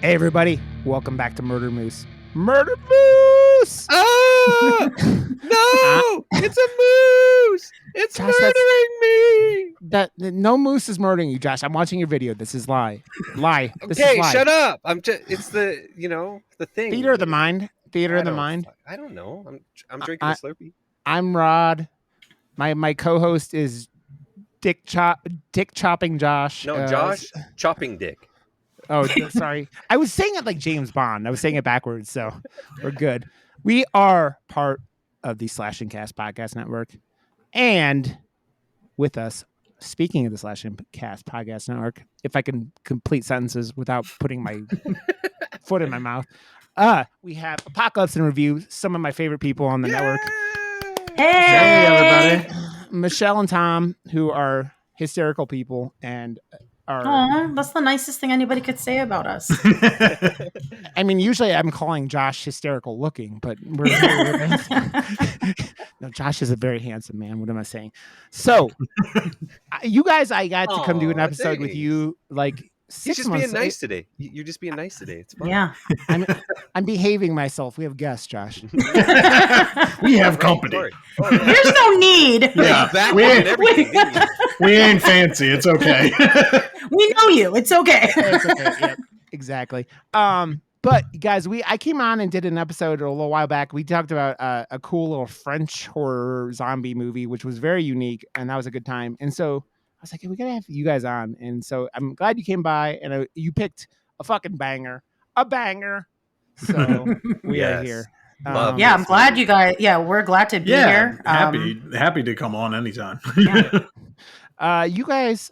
Hey everybody, welcome back to Murder Moose. Murder Moose! Oh no! It's a moose! It's Josh, murdering me! No moose is murdering you, Josh. I'm watching your video. This is lie. This is Okay, lie. shut up. It's the the thing. Theater of the mind. Theater of the mind. I don't know. I'm drinking a Slurpee. I'm Rod. My co-host is Dick Chopping Josh. No, Josh chopping dick. Oh, sorry. I was saying it like James Bond. I was saying it backwards, so we're good. We are part of the Slashing Cast Podcast Network. And with us, speaking of the Slashing Cast Podcast Network, if I can complete sentences without putting my foot in my mouth, we have Apocalypse in Review, some of my favorite people on the network. Hey, everybody. Michelle and Tom, who are hysterical people and that's the nicest thing anybody could say about us. I mean, usually I'm calling Josh hysterical looking, but we're no, Josh is a very handsome man. What am I saying? So, you guys, I got to come do an episode with you like 6 He's just months. being nice today. You're just being nice today. It's fun. Yeah. I'm behaving myself. We have guests, Josh. We have company. There's no need. Yeah. We ain't fancy. It's okay. We know you. It's okay. It's okay. Yep, exactly. But guys, I came on and did an episode a little while back. We talked about a cool little French horror zombie movie, which was very unique, and that was a good time. And so I was like, hey, we gotta have you guys on. And so I'm glad you came by, and you picked a fucking banger, a banger. So we are here. Yeah, I'm glad you guys. Yeah, we're glad to be here. Happy to come on anytime. You guys.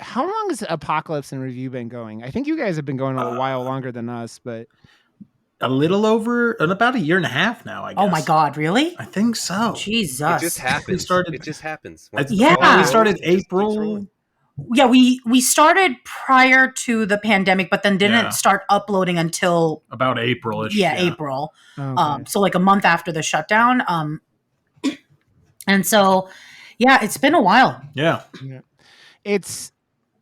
How long has Apocalypse in Review been going? I think you guys have been going a while longer than us, but a little over about a year and a half now, I guess. Oh my God, really? I think so. Jesus. It just happens. It just happens. Yeah. We started April. Yeah, we started prior to the pandemic, but then didn't start uploading until about April-ish. Yeah, April. Okay. So like a month after the shutdown. And so, yeah, it's been a while. Yeah.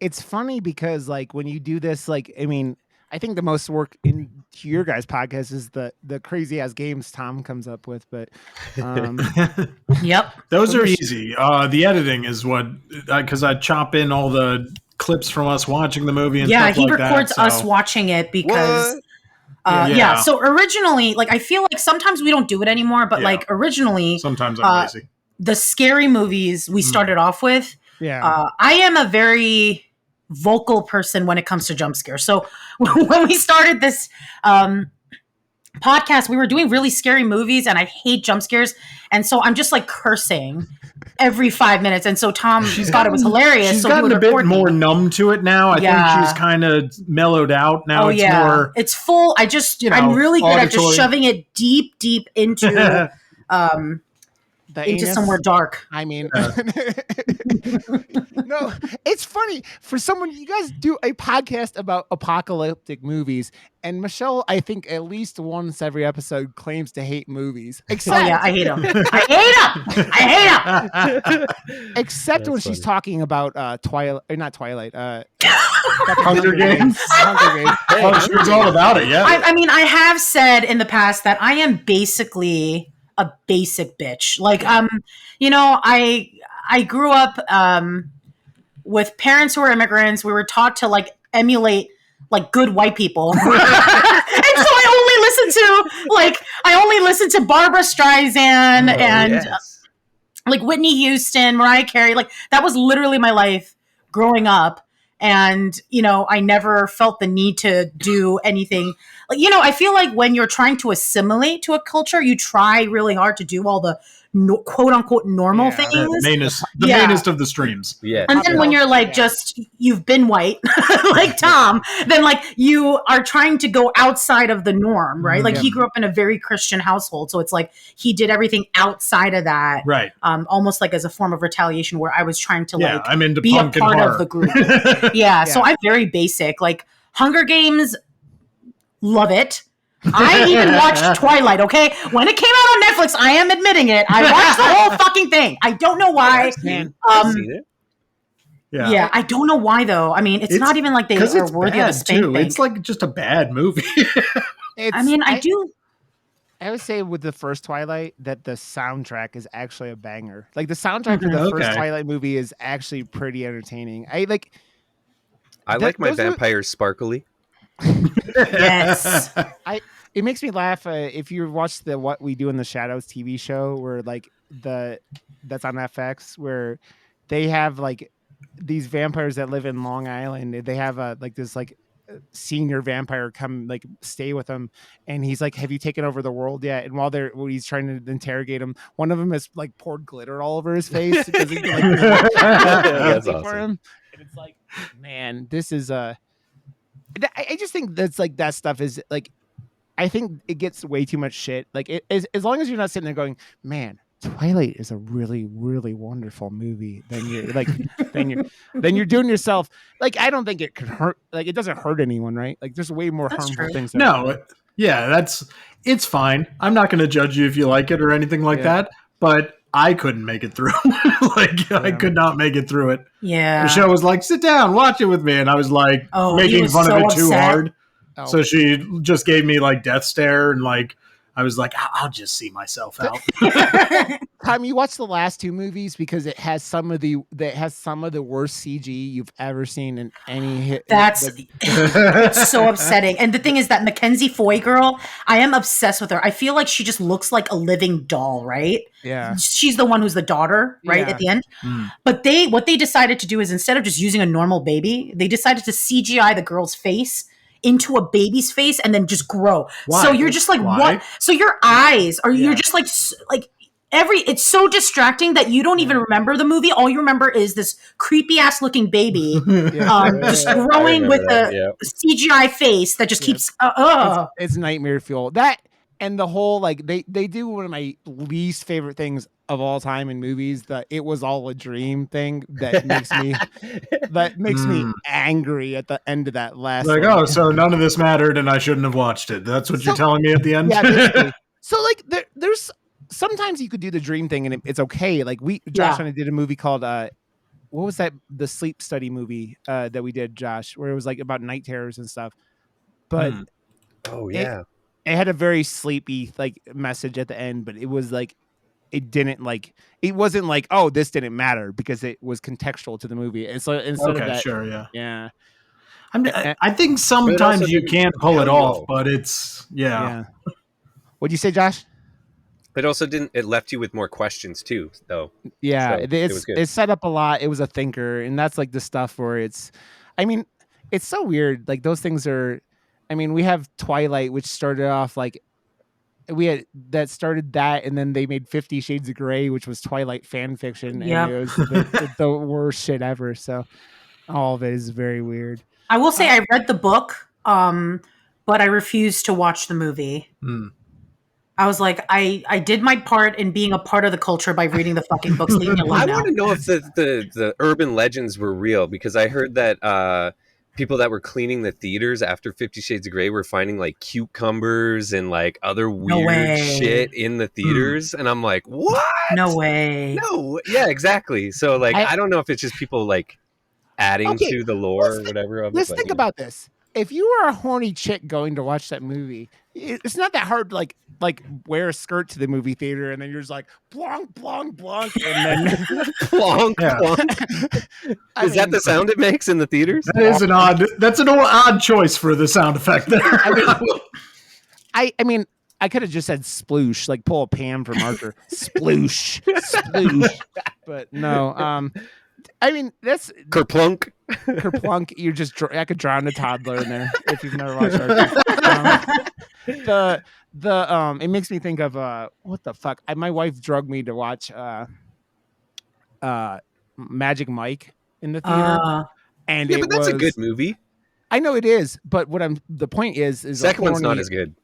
It's funny because like when you do this, like, I mean, I think the most work into your guys' podcast is the crazy ass games Tom comes up with, but yep, those are easy. The editing is what, because I chop in all the clips from us watching the movie and stuff like that. Yeah, he records us watching it because so originally, like, I feel like sometimes we don't do it anymore, but like originally sometimes I'm lazy. The scary movies we started off with. Yeah. I am a very vocal person when it comes to jump scares. So when we started this podcast, we were doing really scary movies and I hate jump scares. And so I'm just like cursing every 5 minutes. And so Tom thought it was hilarious. She's so gotten a bit more numb to it now. I think she's kind of mellowed out now. It's full. I just, I'm really good at just shoving it deep into somewhere dark. I mean, no, it's funny for someone. You guys do a podcast about apocalyptic movies, and Michelle, I think at least once every episode claims to hate movies. Except, I hate them. I hate them. Except when she's talking about Twilight, or not Twilight. Hunger Games. Hunger Games. She was all about it. Yeah. I mean, I have said in the past that I am basically a basic bitch. Like, I grew up with parents who were immigrants. We were taught to like emulate like good white people. And so I only listen to Barbara Streisand and like Whitney Houston, Mariah Carey. Like that was literally my life growing up. And, I never felt the need to do anything. Like, I feel like when you're trying to assimilate to a culture, you try really hard to do all the quote unquote normal things. The mainest of the streams. Yeah. And then when you're like, you've been white, like Tom, then like you are trying to go outside of the norm, right? Like he grew up in a very Christian household. So it's like he did everything outside of that. Right. Almost like as a form of retaliation where I was trying to I'm into be a punk part and horror. of the group. So I'm very basic. Like Hunger Games, love it. I even watched Twilight, okay? When it came out on Netflix, I am admitting it. I watched the whole fucking thing. I don't know why. I've seen it. Yeah, I don't know why though. I mean, it's not even like they are worthy of a spank bank. It's like just a bad movie. I would say with the first Twilight that the soundtrack is actually a banger. Like the soundtrack for the first Twilight movie is actually pretty entertaining. I like my vampires sparkly. Yes. It makes me laugh if you watch the What We Do in the Shadows TV show where like that's on FX where they have like these vampires that live in Long Island. They have like this like senior vampire come like stay with him, and he's like, "Have you taken over the world yet?" And while he's trying to interrogate him, one of them has like poured glitter all over his face because he's like, that's awesome. for him. And it's like, man, this is I just think that's like that stuff is like, I think it gets way too much shit. Like as long as you're not sitting there going, man, Twilight is a really, really wonderful movie, then you're like, then you're doing yourself. Like, I don't think it could hurt. Like, it doesn't hurt anyone, right? Like, there's way more harmful things. It's fine. I'm not going to judge you if you like it or anything like that. But I couldn't make it through. I could not make it through it. Yeah. Michelle was like, "Sit down, watch it with me," and I was like, making fun of it too hard. Oh. So she just gave me like death stare and like. I was like, I'll just see myself out. Tom, you watch the last two movies because it has some of the worst CG you've ever seen in any hit. It's so upsetting. And the thing is that Mackenzie Foy girl, I am obsessed with her. I feel like she just looks like a living doll, right? Yeah. She's the one who's the daughter, right, at the end. But what they decided to do is instead of just using a normal baby, they decided to CGI the girl's face into a baby's face and then just grow. Why? So you're just like, what? So your eyes are, you're just like it's so distracting that you don't even remember the movie. All you remember is this creepy ass looking baby just growing with a CGI face that just keeps, it's nightmare fuel. That, and the whole, like, they do one of my least favorite things of all time in movies, the "it was all a dream" thing that makes me angry at the end of that last. Like, one. So none of this mattered, and I shouldn't have watched it. That's what you're telling me at the end. Yeah. So like, there's sometimes you could do the dream thing, and it's okay. Like Josh and I did a movie called what was that? The sleep study movie that we did, Josh, where it was like about night terrors and stuff. But it had a very sleepy like message at the end, but it was like. It wasn't like, oh, this didn't matter because it was contextual to the movie. And so instead of that, yeah. I think sometimes you can pull it off, but it's What'd you say, Josh? But also it left you with more questions too, though. Yeah, so it's set up a lot. It was a thinker, and that's like the stuff where it's so weird. Like those things are. I mean, we have Twilight, which started off like. Started that, and then they made 50 Shades of Grey, which was Twilight fan fiction, and it was the worst shit ever. So all of it is very weird. I will say I read the book, but I refused to watch the movie. I was like, I did my part in being a part of the culture by reading the fucking books. Leave me alone. I want to know if the urban legends were real, because I heard that people that were cleaning the theaters after 50 Shades of Grey were finding like cucumbers and like other weird shit in the theaters. And I'm like, what? No way. No. Yeah, exactly. So like, I don't know if it's just people like adding to the lore or whatever. Let's think about this. If you were a horny chick going to watch that movie, it's not that hard to like wear a skirt to the movie theater and then you're just like blonk, blonk, blonk, and then blonk, blonk. Is that the sound it makes in the theaters? That's an odd choice for the sound effect there. I mean, I could have just said sploosh, like pull a Pam from Archer. Sploosh, sploosh. But no, I mean, that's kerplunk. Kerplunk. I could drown a toddler in there if you've never watched Archer. It makes me think of what the fuck. My wife drugged me to watch Magic Mike in the theater, and but that's a good movie. I know it is, but the point is second one's not as good.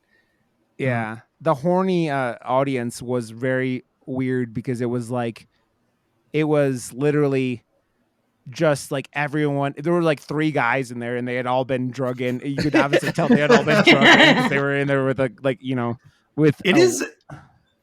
Yeah, the horny audience was very weird because it was literally just like everyone. There were like 3 guys in there, and they had all been drug in. You could obviously tell they had all been drug in because they were in there with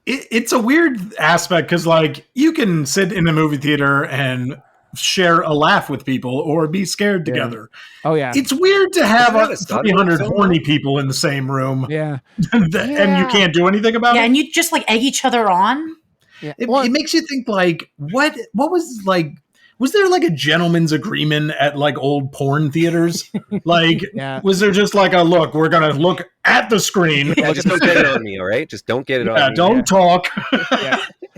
it's a weird aspect because like you can sit in a movie theater and share a laugh with people or be scared together. Oh yeah, it's weird to have 300 horny people in the same room. Yeah, and you can't do anything about it. Yeah, and you just like egg each other on. Yeah, it makes you think like what was like. Was there like a gentleman's agreement at like old porn theaters? Like, was there just like a look? We're gonna look at the screen. Yeah, just don't get it on me, all right? Just don't get it on me. Don't talk.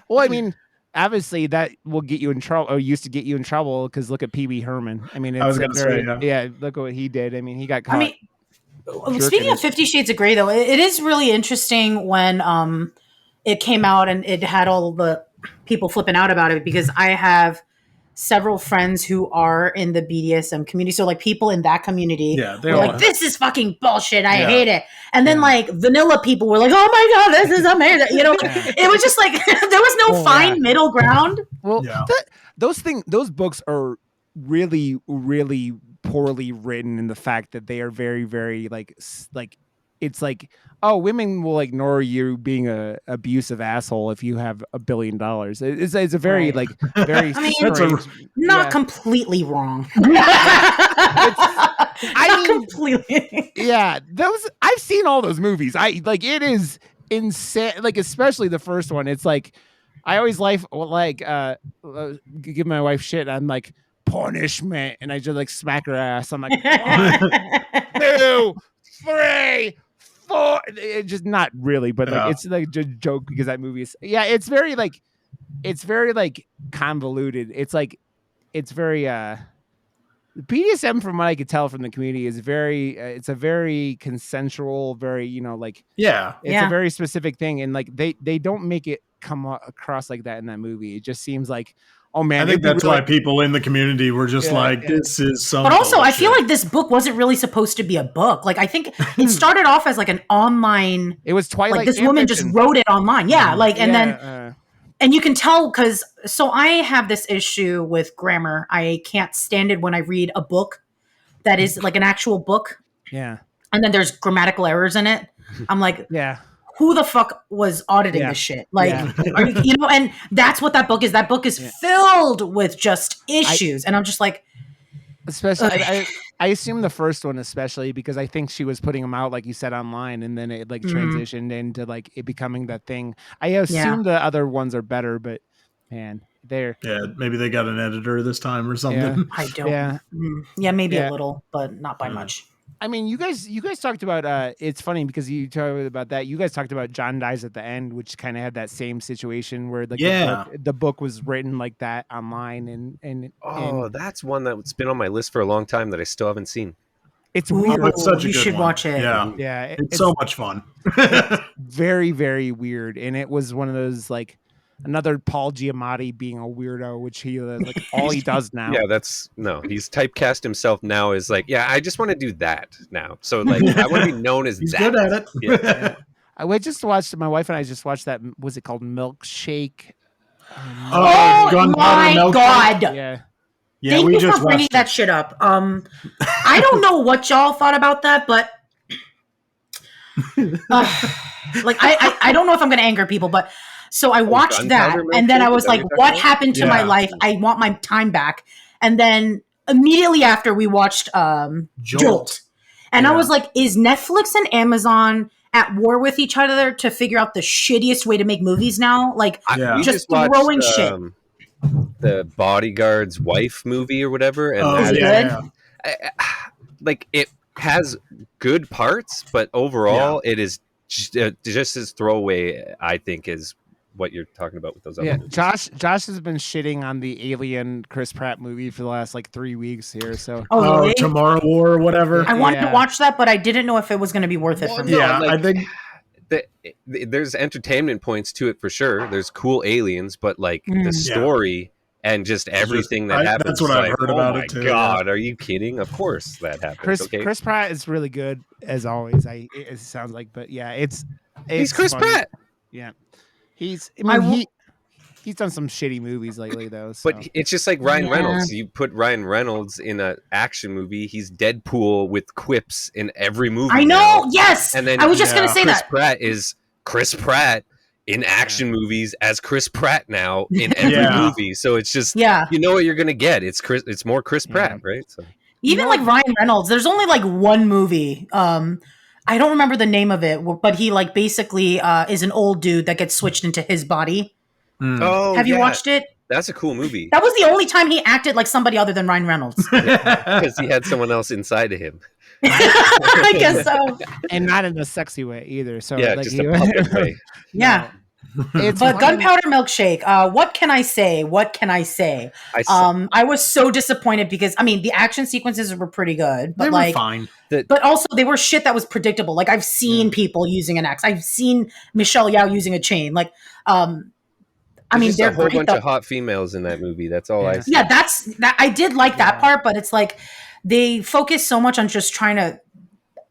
Well, I mean, obviously that will get you in trouble, or used to get you in trouble, because look at Pee Wee Herman. I mean, it's I was gonna say, look at what he did. I mean, he got caught. I mean, speaking of 50 Shades of Grey, though, it is really interesting when it came out and it had all the people flipping out about it, because I have several friends who are in the BDSM community. So like people in that community were like, this is fucking bullshit. I hate it. And then like vanilla people were like, oh my God, this is amazing. You know, it was just like, there was no fine middle ground. Well, those books are really, really poorly written in the fact that they are very, very like it's like, oh, women will ignore you being a abusive asshole if you have $1 billion. It's a very like very. I mean, not completely wrong. I mean, completely. Yeah, I've seen all those movies. It is insane. Like especially the first one. It's like I always give my wife shit. I'm like, punishment, and I just like smack her ass. I'm like, 1, 2, 3, 4. It's just not really, but like it's like a joke because that movie is it's very convoluted. It's very BDSM, from what I could tell from the community, is very it's a very consensual, very it's a very specific thing, and like they don't make it come across like that in that movie. It just seems like, oh man, I think that's why people in the community were just this is some But also, bullshit. I feel like this book wasn't really supposed to be a book. Like, I think it started off as like an online. It was Twilight. Like this woman just wrote it online. Yeah. Like, and then, and you can tell so I have this issue with grammar. I can't stand it when I read a book that is like an actual book. Yeah. And then there's grammatical errors in it. I'm like, who the fuck was auditing this shit? Like, and that's what that book is. That book is filled with just issues. And I'm just like, especially, I assume the first one, especially because I think she was putting them out, like you said, online, and then it like transitioned into like it becoming that thing. I assume the other ones are better, but man, maybe they got an editor this time or something. I don't. Maybe a little, but not by much. I mean, you guys talked about it's funny because you talked about that. You guys talked about John Dies at the End, which kind of had that same situation where like the book was written like that online, and that's one that's been on my list for a long time that I still haven't seen. It's weird. It's such a you good should one. watch it. Yeah, it's so much fun. Very, very weird, and it was one of those like another Paul Giamatti being a weirdo, which he like all he does now. He's typecast himself now as like, I just want to do that now. So like, I want to be known as he's that. good at it. I just watched, my wife and I just watched that. Was it called Milkshake? Oh my God! Yeah. Thank you for bringing that shit up. I don't know what y'all thought about that, but like I don't know if I'm going to anger people, but. So I watched that, and then I was like, what happened to my life? I want my time back. And then immediately after, we watched Jolt. And I was like, is Netflix and Amazon at war with each other to figure out the shittiest way to make movies now? Like, just throwing shit. The Bodyguard's Wife movie or whatever. And like, it has good parts, but overall, it is just as throwaway, I think, is what you're talking about with those other movies. Josh has been shitting on the Alien Chris Pratt movie for the last like 3 weeks here. So really? Tomorrow War or whatever. I wanted to watch that, but I didn't know if it was going to be worth it for me. I think there's entertainment points to it for sure. There's cool aliens, but like the story and just everything that happens. That's what I've heard about it too. Oh my God, are you kidding? Of course that happens. Chris Pratt is really good as always. It sounds like, but he's Chris Pratt. Yeah. He's done some shitty movies lately, though. So. But it's just like Ryan Reynolds. You put Ryan Reynolds in an action movie, he's Deadpool with quips in every movie. I know, yes. And then I was just going to say Chris Pratt is Chris Pratt in action movies as Chris Pratt now in every movie. So it's just you know what you're gonna get. It's more Chris Pratt, right? So even like Ryan Reynolds, there's only like one movie. I don't remember the name of it, but he like basically is an old dude that gets switched into his body. Oh, have you watched it? That's a cool movie. That was the only time he acted like somebody other than Ryan Reynolds. Because he had someone else inside of him. I guess so. And not in a sexy way either. So yeah, like, just a puppet way. Yeah. But Gunpowder Milkshake, what can I say? I was so disappointed because I mean the action sequences were pretty good, but they were fine. But also they were shit that was predictable. Like I've seen people using an axe. I've seen Michelle Yeoh using a chain. Like I mean, there's a whole bunch of hot females in that movie. That's all I see. Yeah, that I did like that part, but it's like they focus so much on just trying to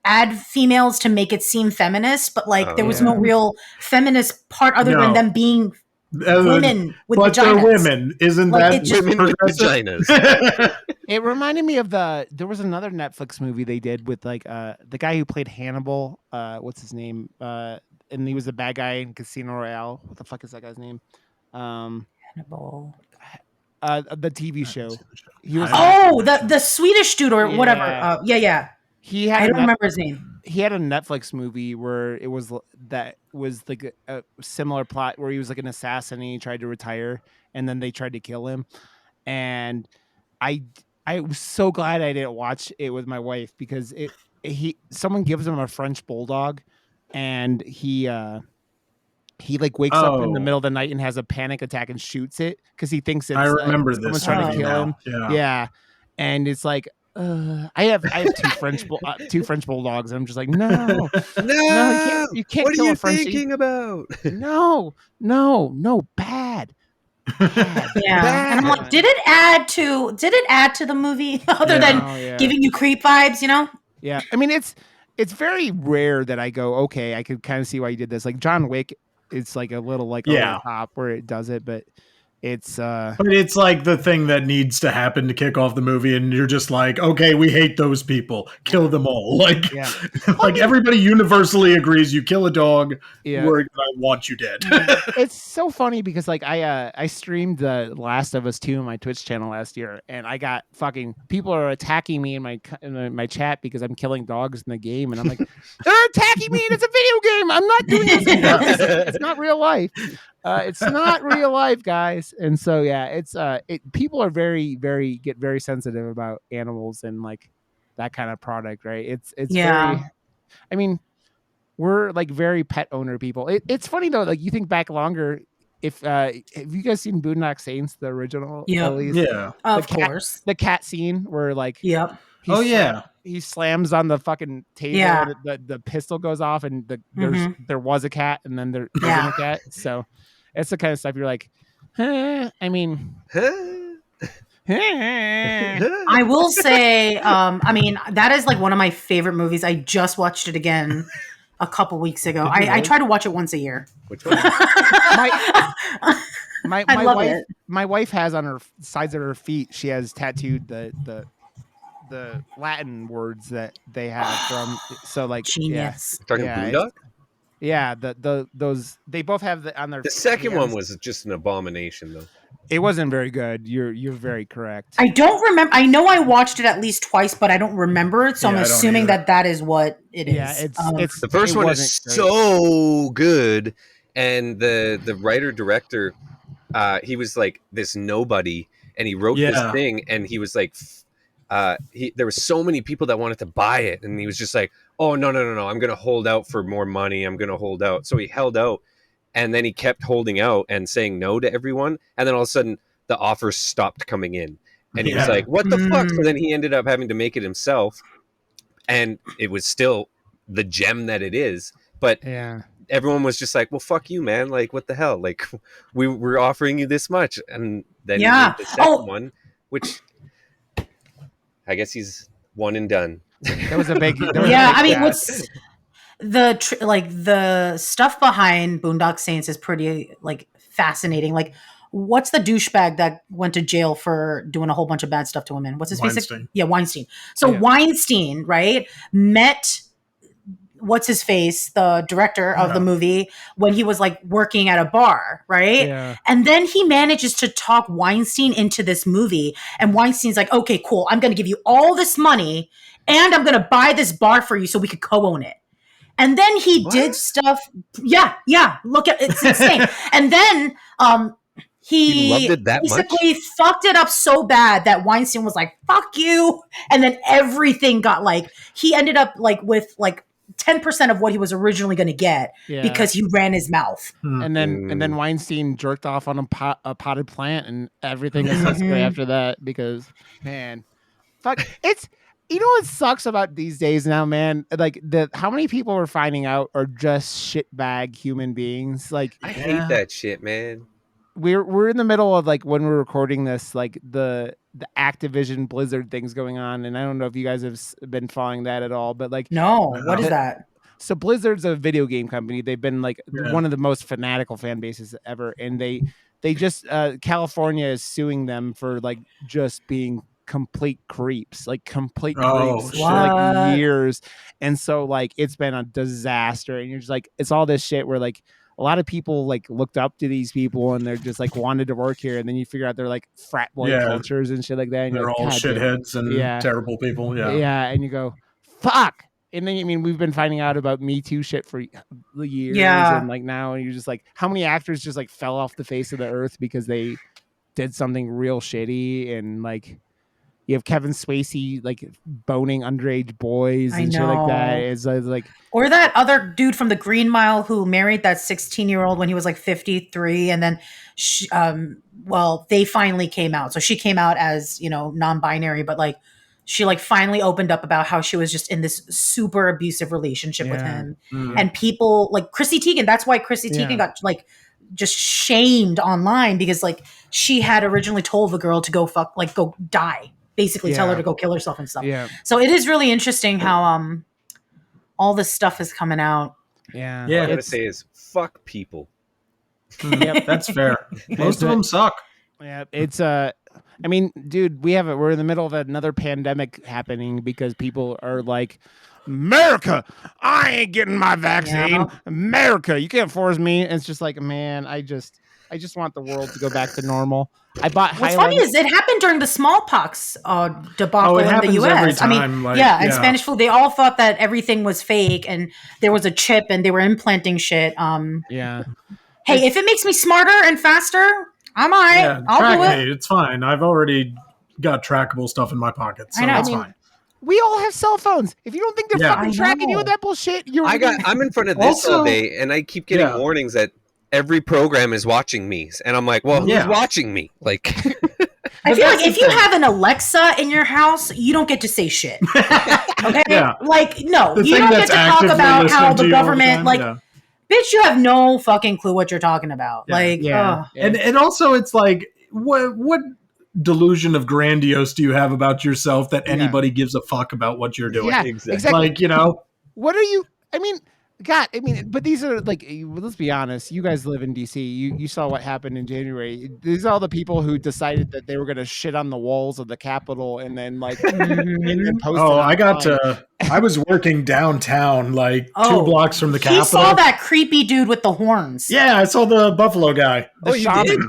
add females to make it seem feminist, but like there was no real feminist part other than them being women with vaginas. They're women, isn't like, that women with vaginas? It reminded me of there was another Netflix movie they did with like the guy who played Hannibal. What's his name? And he was the bad guy in Casino Royale. What the fuck is that guy's name? Hannibal. The TV show. He was the Swedish dude or whatever. Yeah. I don't remember his name. He had a Netflix movie where it was like a similar plot where he was like an assassin and he tried to retire and then they tried to kill him. And I was so glad I didn't watch it with my wife because someone gives him a French bulldog and he like wakes up in the middle of the night and has a panic attack and shoots it because he thinks it's someone's trying to kill him. Yeah. And it's like I have two French bulldogs and I'm just like no, you can't what kill are you a Frenchie. thinking about? No, bad. Yeah. And I'm like, did it add to the movie other than giving you creep vibes, you know? Yeah. I mean it's very rare that I go, okay, I could kind of see why you did this. Like John Wick, it's like a little like over the top where it does it, but it's but it's like the thing that needs to happen to kick off the movie, and you're just like, okay, we hate those people, kill them all. Like, like everybody universally agrees, you kill a dog, we're gonna want you dead. It's so funny because like I streamed The Last of Us 2 on my Twitch channel last year, and I got fucking people are attacking me in my chat because I'm killing dogs in the game, and I'm like, they're attacking me, and it's a video game. I'm not doing this. It's not real life. It's not real life, guys. And so it's people are very very sensitive about animals and like that kind of product, right? It's very, I mean, we're like very pet owner people. It's funny though, like you think back longer, if have you guys seen Boondock Saints, the original? Of course, the cat scene where like he slams on the fucking table and the pistol goes off and there was a cat and then there isn't a cat. So it's the kind of stuff you're like, I mean, I will say, I mean, that is like one of my favorite movies. I just watched it again a couple weeks ago. I try to watch it once a year. Which one? My wife has on her sides of her feet, she has tattooed the Latin words that they have from. So like, genius. Talking Boondock? Yeah, those they both have on their. The second one was just an abomination, though. It wasn't very good. You're very correct. I don't remember. I know I watched it at least twice, but I don't remember it. So I'm assuming that is what it is. Yeah, it's the first one is so good, and the writer director, he was like this nobody, and he wrote this thing, and he was like, there were so many people that wanted to buy it, and he was just like, oh no, I'm gonna hold out for more money. I'm gonna hold out. So he held out. And then he kept holding out and saying no to everyone. And then all of a sudden, the offers stopped coming in. And he was like, what the fuck? So then he ended up having to make it himself. And it was still the gem that it is. But everyone was just like, well, fuck you, man. Like, what the hell? Like, we're offering you this much. And then he made the second one, which I guess he's one and done. That was a big... I mean, what's... the stuff behind Boondock Saints is pretty like fascinating. Like, what's the douchebag that went to jail for doing a whole bunch of bad stuff to women? What's his face? Yeah, Weinstein. So Weinstein, right, met what's his face, the director of the movie, when he was like working at a bar, right? Yeah. And then he manages to talk Weinstein into this movie. And Weinstein's like, okay, cool. I'm going to give you all this money and I'm going to buy this bar for you so we could co-own it. And then he did stuff. Yeah. Look at it's insane. And then he loved it that basically fucked it up so bad that Weinstein was like, fuck you. And then everything got like, he ended up like with like 10% of what he was originally going to get because he ran his mouth. And then Weinstein jerked off on a potted plant and everything is suspect after that because, man, fuck. It's, you know what sucks about these days now, man? Like how many people we're finding out are just shitbag human beings. Like I hate that shit, man. We're in the middle of like when we're recording this, like the Activision Blizzard things going on, and I don't know if you guys have been following that at all, but like what is that? So Blizzard's a video game company. They've been like one of the most fanatical fan bases ever, and they just California is suing them for like just being complete creeps for like years, and so like it's been a disaster, and you're just like it's all this shit where like a lot of people like looked up to these people and they're just like wanted to work here, and then you figure out they're like frat boy cultures and shit like that, and they're like, all shitheads and terrible people, and you go fuck. And then, I mean, we've been finding out about Me Too shit for years, and like now, and you're just like, how many actors just like fell off the face of the earth because they did something real shitty, and like you have Kevin Spacey like boning underage boys and shit like that. It's like, or that other dude from the Green Mile who married that 16-year-old when he was like 53, and then she, they finally came out. So she came out as non-binary, but like. She like finally opened up about how she was just in this super abusive relationship with him. And people like Chrissy Teigen. That's why Chrissy Teigen got like just shamed online because like she had originally told the girl to go die, basically tell her to go kill herself and stuff. Yeah. So it is really interesting how all this stuff is coming out. Yeah. All I gotta say is fuck people. Yep, that's fair. Most of them suck. Yeah, it's I mean, dude, we're in the middle of another pandemic happening because people are like, America, I ain't getting my vaccine. Yeah. America, you can't force me. And it's just like, man, I just want the world to go back to normal. I bought. What's funny is it happened during the smallpox debacle in the U.S. Every time, I mean, and Spanish flu. They all thought that everything was fake and there was a chip and they were implanting shit. Hey, if it makes me smarter and faster. I'm all right. Yeah, I'll do it. It's fine. I've already got trackable stuff in my pocket, so it's fine. We all have cell phones. If you don't think they're fucking tracking you with that bullshit, I'm in front of this all day, and I keep getting warnings that every program is watching me, and I'm like, well, who's watching me? Like, I feel like if you have an Alexa in your house, you don't get to say shit. Okay, like no, you don't get to talk about how the government bitch, you have no fucking clue what you're talking about. And also it's like, what delusion of grandiose do you have about yourself that anybody gives a fuck about what you're doing? Yeah, exactly. Like, what are you? I mean, God, but these are like, let's be honest. You guys live in DC. You saw what happened in January. These are all the people who decided that they were going to shit on the walls of the Capitol and then like, and then post I was working downtown, like 2 blocks from the Capitol. You saw that creepy dude with the horns. Yeah, I saw the Buffalo guy. You did?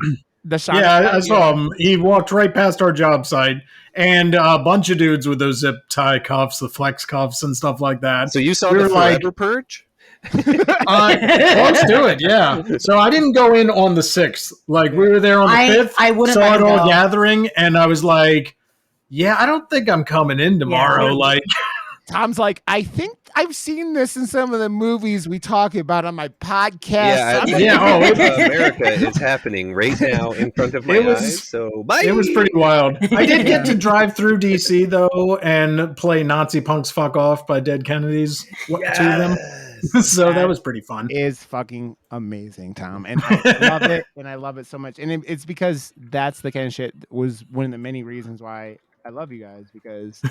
The shaman. Yeah, I saw him. He walked right past our job site, and a bunch of dudes with those zip tie cuffs, the flex cuffs, and stuff like that. So you saw the Forever Purge? Close to it, yeah. So I didn't go in on the 6th. Like, we were there on the 5th. I wouldn't saw it all gathering, and I was like, I don't think I'm coming in tomorrow. Like, Tom's like, I think I've seen this in some of the movies we talk about on my podcast. America is happening right now in front of my eyes. So bye. It was pretty wild. I did get to drive through DC though and play Nazi Punks Fuck Off by Dead Kennedys to them. So that was pretty fun. It is fucking amazing, Tom, and I love it, and I love it so much. And it's because that's the kind of shit that was one of the many reasons why I love you guys, because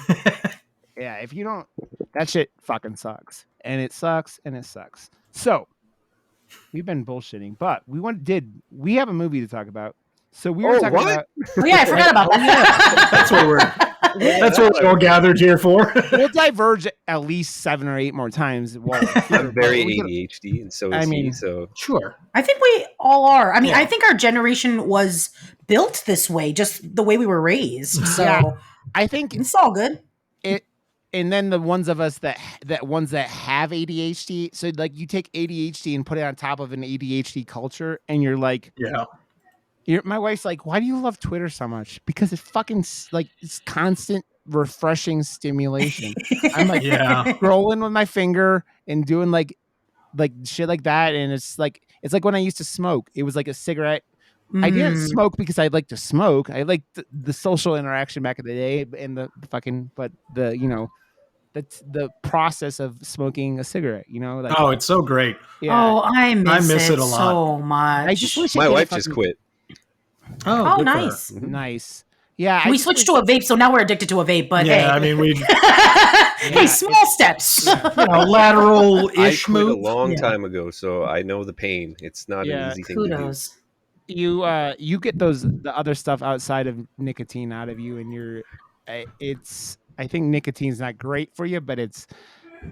if you don't, that shit fucking sucks, and it sucks, and it sucks. So we've been bullshitting, but we have a movie to talk about. So we were talking about. Oh yeah, I forgot about that. That's what That's what we're all gathered here for. We'll diverge at least 7 or 8 more times. I'm very ADHD, and so is he. So sure. I think we all are. I mean, I think our generation was built this way, just the way we were raised. So I think it's all good. And then the ones of us that have ADHD, so like you take ADHD and put it on top of an ADHD culture, and you're like, my wife's like, why do you love Twitter so much? Because it fucking like it's constant refreshing stimulation. I'm like scrolling with my finger and doing like shit like that, and it's like when I used to smoke. It was like a cigarette. I didn't smoke because I like to smoke. I liked the social interaction back in the day, and the fucking, but the that's the process of smoking a cigarette. Like, oh, it's so great. Yeah. Oh, I miss it a lot. So much. I just wish my wife just quit. Oh, nice. Nice. Yeah, we switched to a vape, so now we're addicted to a vape. But hey, I mean, hey, small steps. Lateral-ish I quit move. a long time ago, so I know the pain. It's not an easy thing to do. You get the other stuff outside of nicotine out of you, and I think nicotine's not great for you, but it's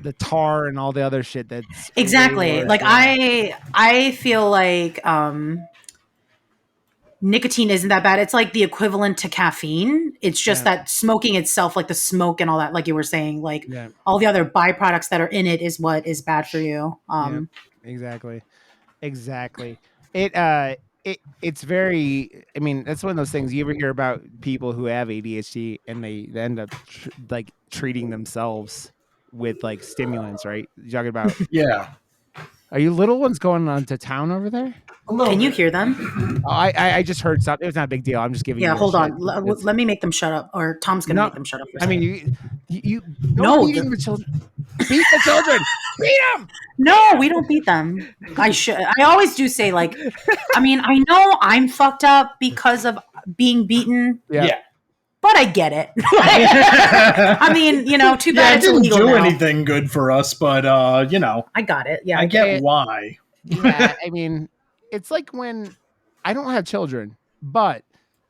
the tar and all the other shit that's exactly like I feel like nicotine isn't that bad. It's like the equivalent to caffeine. It's just that smoking itself, like the smoke and all that, like you were saying, like all the other byproducts that are in it is what is bad for you. Exactly. It's very, I mean, that's one of those things you ever hear about people who have ADHD and they end up like treating themselves with like stimulants, right? You're talking about Are you little ones going on to town over there? Can you hear them? Oh, I just heard something. It's not a big deal. I'm just giving you. Yeah, hold on. Let me make them shut up, or Tom's gonna make them shut up. I mean, you beating the children. Beat the children. Beat them. No, we don't beat them. I should. I always do say like, I mean, I know I'm fucked up because of being beaten. Yeah. But I get it. I mean, too bad it's illegal didn't do now. anything good for us, but I got it. Yeah, I get why. Yeah, I mean, it's like when I don't have children, but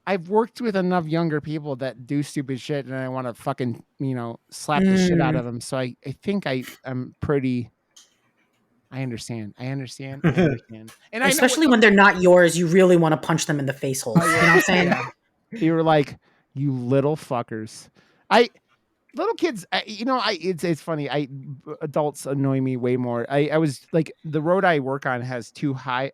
I've worked with enough younger people that do stupid shit, and I want to fucking slap the shit out of them. So I think I'm pretty. I understand. And especially when they're not yours, you really want to punch them in the face hole. You know what I'm saying? Yeah. You were like, you little fuckers. Little kids, it's funny. Adults annoy me way more. I was like, the road I work on has 2 high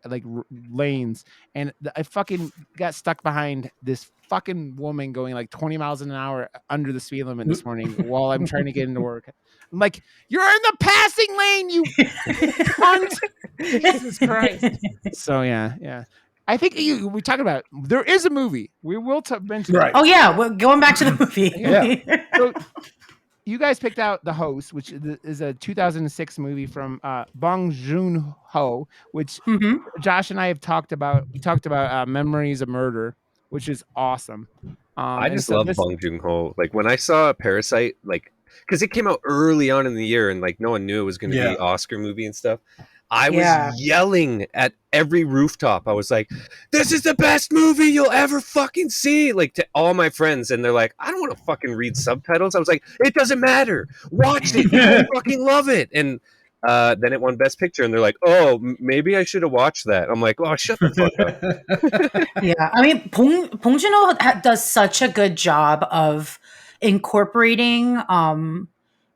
lanes, and I fucking got stuck behind this fucking woman going like 20 miles an hour under the speed limit this morning while I'm trying to get into work. I'm like, you're in the passing lane, you cunt! Jesus Christ! So yeah. I think we talked about there is a movie. We will mention right. Oh yeah, well, going back to the movie. Yeah. So you guys picked out The Host, which is a 2006 movie from Bong Joon-ho, which Josh and I have talked about. We talked about Memories of Murder, which is awesome. I just love Bong Joon-ho. Like when I saw Parasite, like because it came out early on in the year and like no one knew it was going to be an Oscar movie and stuff. I was yelling at every rooftop. I was like, this is the best movie you'll ever fucking see. Like to all my friends. And they're like, I don't want to fucking read subtitles. I was like, it doesn't matter. Watch it. You fucking love it. And then it won Best Picture. And they're like, oh, maybe I should have watched that. I'm like, oh, shut the fuck up. Yeah. I mean, Bong Joon-ho does such a good job of incorporating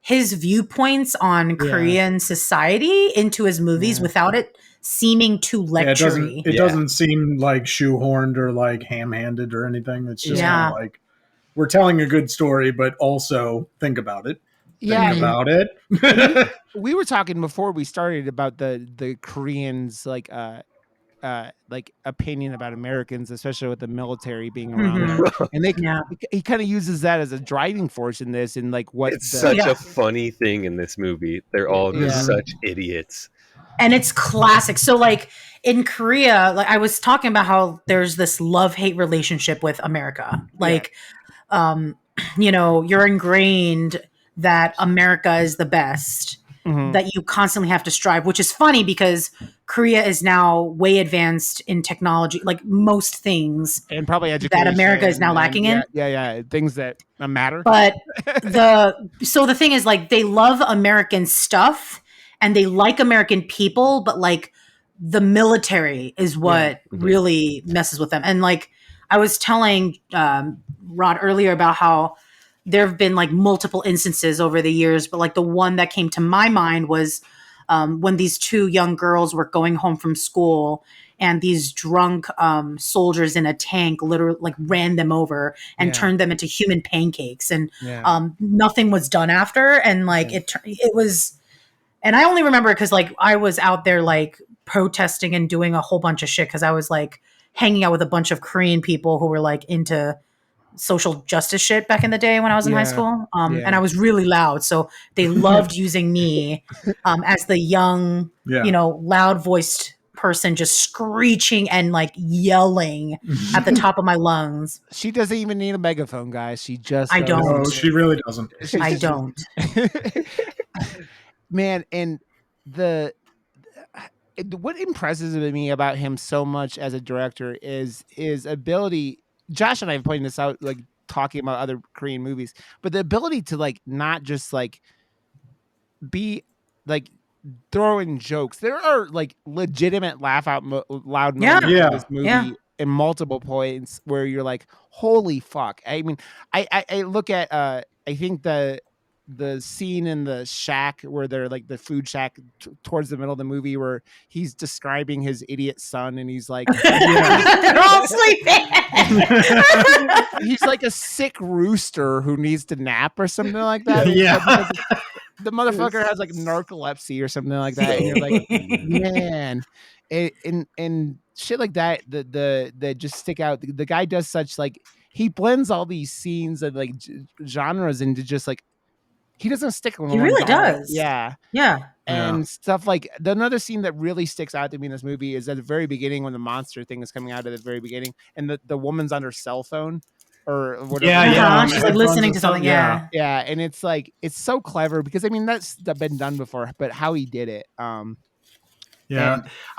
his viewpoints on Korean society into his movies without it seeming too lectury. It doesn't seem like shoehorned or like ham-handed or anything. It's just kind of like we're telling a good story, but also think about it. Think about it. We were talking before we started about the Koreans like opinion about Americans, especially with the military being around there. And he kind of uses that as a driving force in this, and like what it's such a funny thing in this movie. They're all just such idiots. And it's classic. So like in Korea, like I was talking about how there's this love-hate relationship with America. Like you're ingrained that America is the best. that you constantly have to strive, which is funny because Korea is now way advanced in technology, like most things, and probably education that America is now lacking in. Yeah, things that matter. But the thing is, like, they love American stuff and they like American people, but like the military is what really messes with them. And like I was telling Rod earlier about how there have been like multiple instances over the years, but like the one that came to my mind was when these two young girls were going home from school and these drunk soldiers in a tank literally like ran them over and turned them into human pancakes, and nothing was done after. And like it was, and I only remember because like I was out there like protesting and doing a whole bunch of shit because I was like hanging out with a bunch of Korean people who were like into social justice shit back in the day when I was in high school. And I was really loud. So they loved using me as the young, loud voiced person just screeching and like yelling at the top of my lungs. She doesn't even need a megaphone, guys. She just I don't. No, she really doesn't. I don't. Man, and what impresses me about him so much as a director is his ability. Josh and I have pointed this out, like talking about other Korean movies, but the ability to like not just like be like throwing jokes. There are like legitimate laugh out loud moments in this movie in multiple points where you're like, holy fuck. I mean, I look at I think the scene in the shack where they're like the food shack towards the middle of the movie where he's describing his idiot son and he's like, they're all sleeping. He's like a sick rooster who needs to nap or something like that. The motherfucker has like narcolepsy or something like that. And you're like, man, and shit like that, that just stick out. The guy does such like, he blends all these scenes and like genres into just like, he doesn't stick alone. He really does. Yeah. And stuff like another scene that really sticks out to me in this movie is at the very beginning when the monster thing is coming out at the very beginning and the woman's on her cell phone or whatever. She's like listening to something. Yeah. And it's like, it's so clever because I mean, that's been done before, but how he did it. I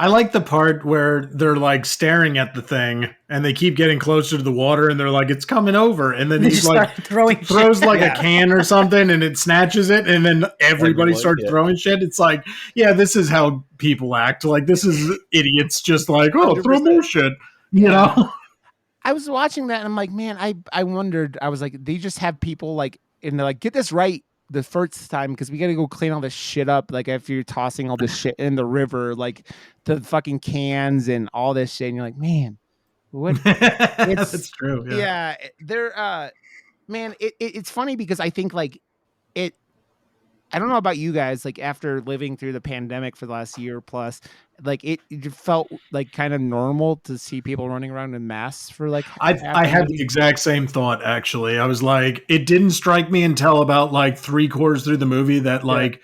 like the part where they're like staring at the thing and they keep getting closer to the water and they're like, it's coming over. And then he's like throws like a can or something and it snatches it. And then everybody starts throwing shit. It's like, this is how people act. Like, this is idiots just like, throw more shit, you know? I was watching that and I'm like, man, I wondered, I was like, they just have people like, and they're like, get this right the first time because we got to go clean all this shit up. Like if you're tossing all this shit in the river, like the fucking cans and all this shit, and you're like, man, what? That's true. They're man, it's funny because I think like it. I don't know about you guys, like after living through the pandemic for the last year plus, like it felt like kind of normal to see people running around in masks for like. I had the exact same thought actually. I was like, it didn't strike me until about like 3/4 through the movie that like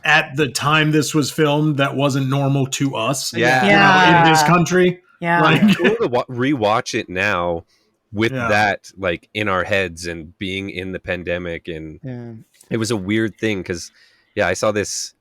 at the time this was filmed, that wasn't normal to us. In this country. Like cool to rewatch it now with that like in our heads and being in the pandemic and. It was a weird thing because, I saw this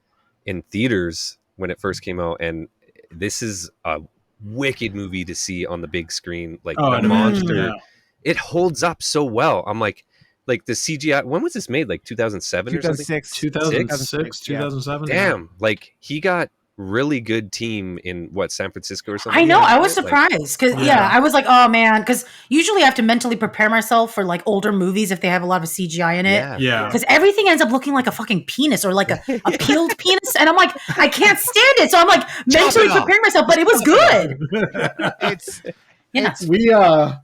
in theaters when it first came out, and this is a wicked movie to see on the big screen. Like the monster, it holds up so well. I'm like the CGI. When was this made? Like 2007 or something? 2007. Damn, like he got really good team in San Francisco or something. I know. I was surprised because I was like, oh man, because usually I have to mentally prepare myself for like older movies if they have a lot of CGI in it. Because everything ends up looking like a fucking penis or like a peeled penis, and I'm like, I can't stand it. So I'm like mentally preparing myself, but it was good.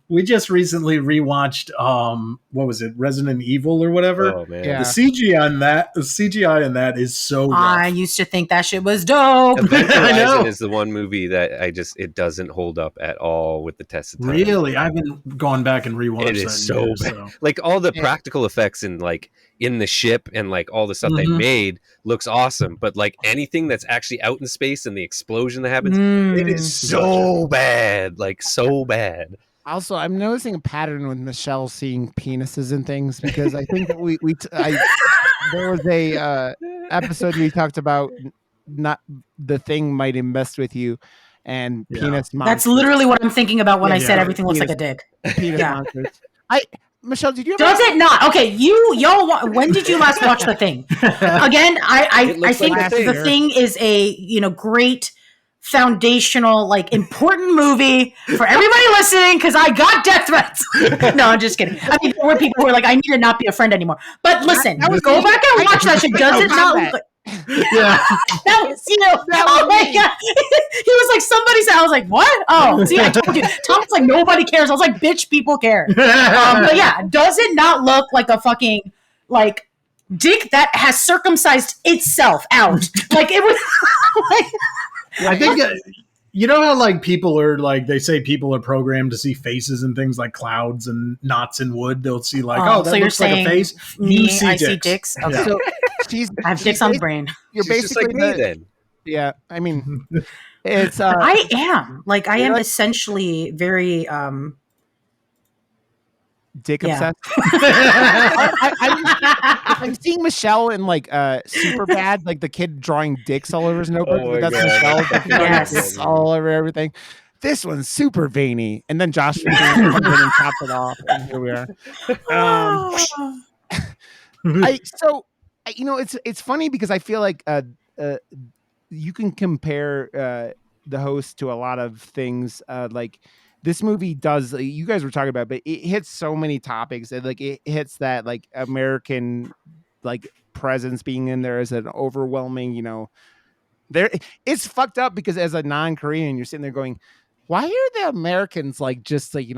We just recently rewatched what was it, Resident Evil or whatever. Oh man. The CGI in that is so rough. I used to think that shit was dope. Event Horizon is the one movie that it doesn't hold up at all with the test of time. Really? I haven't gone back and rewatched it. It that is so bad. So. Like all the practical effects and like in the ship and like all the stuff they made looks awesome, but like anything that's actually out in space and the explosion that happens, it is so bad, like so bad. Also, I'm noticing a pattern with Michelle seeing penises and things because I think that there was a episode we talked about not the thing might have messed with you and penis monsters. That's literally what I'm thinking about when I said everything looks like a dick. Penis monsters. Michelle, did you ever does it not? Okay, y'all. When did you last watch The Thing? Again, I think The Thing is a great foundational, like, important movie for everybody listening because I got death threats. No, I'm just kidding. I mean, there were people who were like, I need to not be a friend anymore. But listen, go back and watch that shit. Does it not look like... Yeah, that was you. Oh my god! He was like, somebody said. I was like, what? Oh, see, I told you. Tom's like, nobody cares. I was like, bitch, people care. But yeah, does it not look like a fucking like dick that has circumcised itself out? Like it was. I think you know how like people are like they say people are programmed to see faces and things like clouds and knots in wood. They'll see like that so looks like a face. You see dicks. Okay. So I have dicks on the brain. You're basically just like me then. Yeah, I mean, it's. I am essentially very dick obsessed. I'm seeing Michelle in like super bad, like the kid drawing dicks all over his notebook. Oh that's Michelle dicks all over everything. This one's super veiny, and then Josh comes in and chops it off, and here we are. It's funny because I feel like you can compare the host to a lot of things. Like this movie does. You guys were talking about, but it hits so many topics. And like it hits that like American like presence being in there as an overwhelming. There it's fucked up because as a non-Korean, you're sitting there going, "Why are the Americans like just like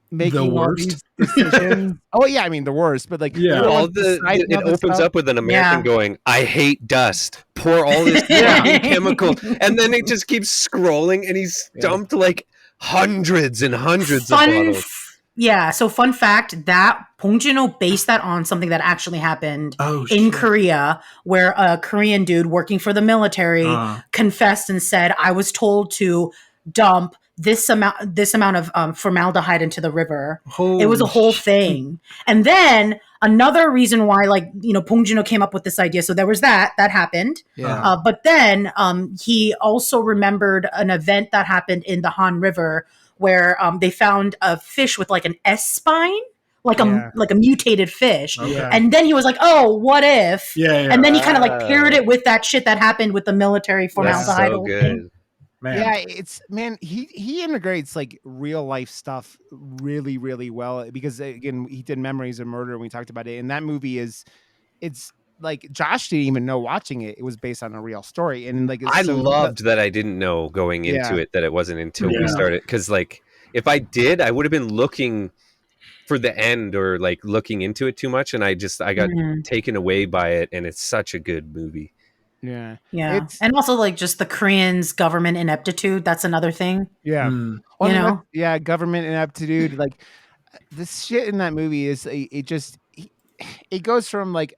making the worst decisions?" Oh yeah, I mean the worst, but like it opens up with an American going, "I hate dust." Pour all this chemical, and then it just keeps scrolling, and he's dumped like hundreds and hundreds of bottles. Yeah. So fun fact that Bong Joon-ho based that on something that actually happened in Korea, where a Korean dude working for the military confessed and said, "I was told to dump this amount of formaldehyde into the river." It was a whole thing. And then another reason why, Bong Joon-ho came up with this idea. So there was that happened. Yeah. But then he also remembered an event that happened in the Han River where they found a fish with like an S spine. Like a mutated fish. Okay. And then he was like, "Oh, what if?" And then he kind of like paired it with that shit that happened with the military formaldehyde. So good. Man. Yeah, he integrates like real life stuff really, really well because again he did Memories of Murder and we talked about it. And that movie it's like Josh didn't even know watching it. It was based on a real story. And like I loved that I didn't know going into it that it wasn't until we started. Because like if I did, I would have been looking for the end or like looking into it too much. And I got taken away by it. And it's such a good movie. Yeah. And also like just the Koreans' government ineptitude. That's another thing. Yeah. Government ineptitude. Like this shit in that movie is it goes from like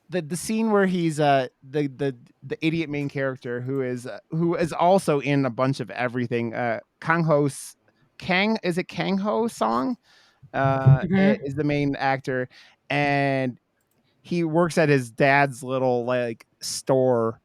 the scene where he's the idiot main character who is also in a bunch of everything. Kang Ho Song is the main actor, and he works at his dad's little like store,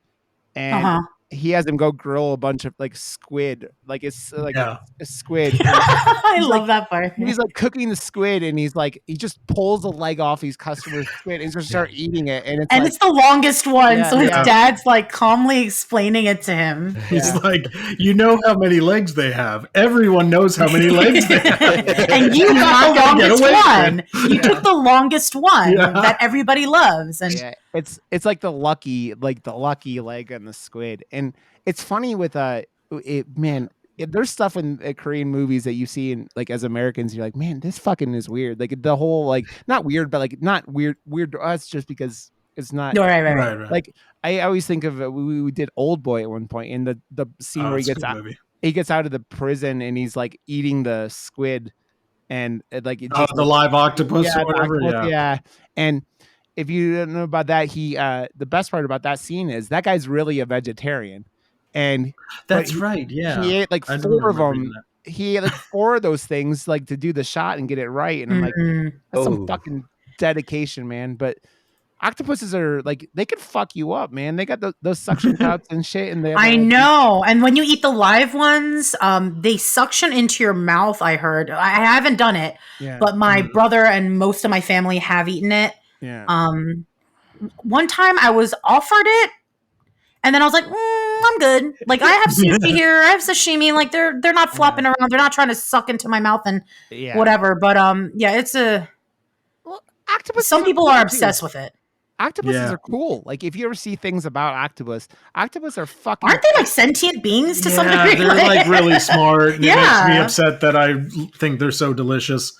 and he has him go grill a bunch of like squid, like it's like a squid. I love that part. He's like cooking the squid, and he just pulls the leg off his customer's squid and he's gonna start eating it, and it's the longest one. So his dad's like calmly explaining it to him. He's like, "You know how many legs they have. Everyone knows how many legs they have, and you got the longest one. You took the longest one that everybody loves." And it's like the lucky leg on the squid. And it's funny with there's stuff in Korean movies that you see in like as Americans, you're like, man, this fucking is weird. Like the whole like not weird, but like not weird to us just because it's not right. Like I always think of we did Old Boy at one point in the scene where he gets out of the prison and he's like eating the squid and like the live octopus or whatever. And if you don't know about that, the best part about that scene is that guy's really a vegetarian, and that's right. Yeah, he ate like 4 of them. he had like 4 of those things like to do the shot and get it right, and I'm like, that's some fucking dedication, man. But octopuses are like, they could fuck you up, man. They got those suction cups and shit, and I know. And when you eat the live ones, they suction into your mouth. I heard. I haven't done it, but my brother and most of my family have eaten it. Yeah. One time I was offered it, and then I was like, I'm good. Like, I have sushi here, I have sashimi. Like, they're not flopping around. They're not trying to suck into my mouth and whatever. But it's a. Well, octopus. Some people are obsessed with it. Octopuses are cool. Like, if you ever see things about octopus are fucking. Aren't they like sentient beings to some degree? They're like really smart. It makes me upset that I think they're so delicious.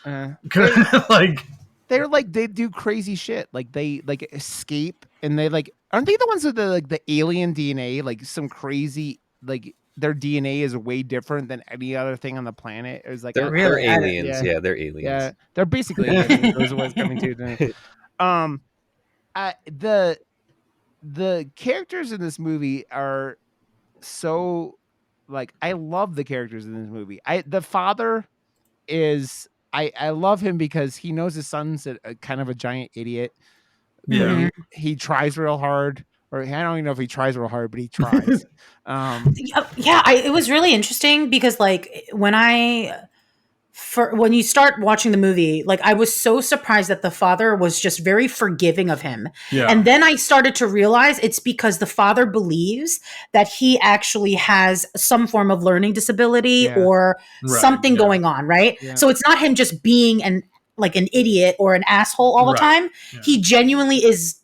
Like, they're like, they do crazy shit. Like, they like escape, and they like, aren't they the ones with the alien DNA? Like, some crazy, like, their DNA is way different than any other thing on the planet. It was like, they're aliens. Yeah, they're aliens. Yeah, they're basically aliens. Those are what's coming to. The characters in this movie are so, like, I love the characters in this movie. The father is, I love him because he knows his son's a kind of a giant idiot. He tries real hard, or I don't even know if he tries real hard, but he tries. It was really interesting because, like, when you start watching the movie, like, I was so surprised that the father was just very forgiving of him. And then I started to realize it's because the father believes that he actually has some form of learning disability or something going on, right? So it's not him just being an idiot or an asshole all the time. He genuinely is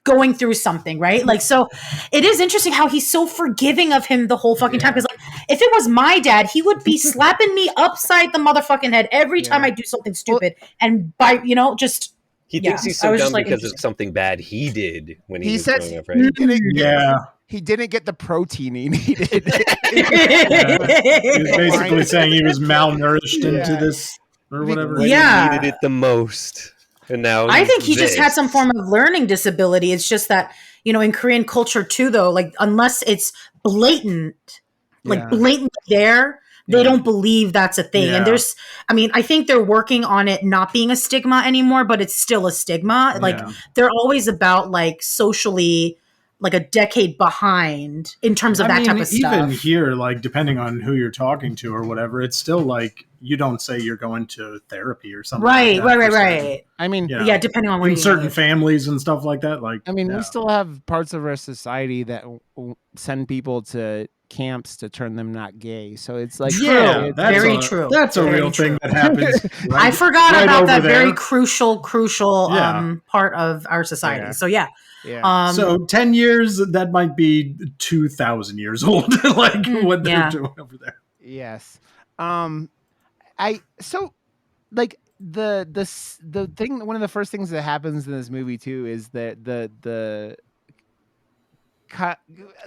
going through something, right? Like, so it is interesting how he's so forgiving of him the whole fucking time. Because, like, if it was my dad, he would be slapping me upside the motherfucking head every time I do something stupid. And just he thinks he's so dumb because of something bad he did when he was growing up, right? He didn't get the protein he needed. He was basically saying he was malnourished into this or whatever. He needed it the most. And now I think he just had some form of learning disability. It's just that, in Korean culture too, though, like, unless it's blatant, blatantly there, they don't believe that's a thing. And I think they're working on it not being a stigma anymore, but it's still a stigma. Like, they're always about, like, socially, like, a decade behind in terms of that type of stuff. Even here, like, depending on who you're talking to or whatever, it's still like, you don't say you're going to therapy or something. Right. I mean, depending on where in certain families and stuff like that. Like, I mean, we still have parts of our society that send people to camps to turn them not gay. So it's like, true. Very true. That's a real thing that happens. Right, I forgot about that very crucial part of our society. So so 10 years, that might be 2,000 years old. Like what they're doing over there. Yes. The thing, one of the first things that happens in this movie too is that the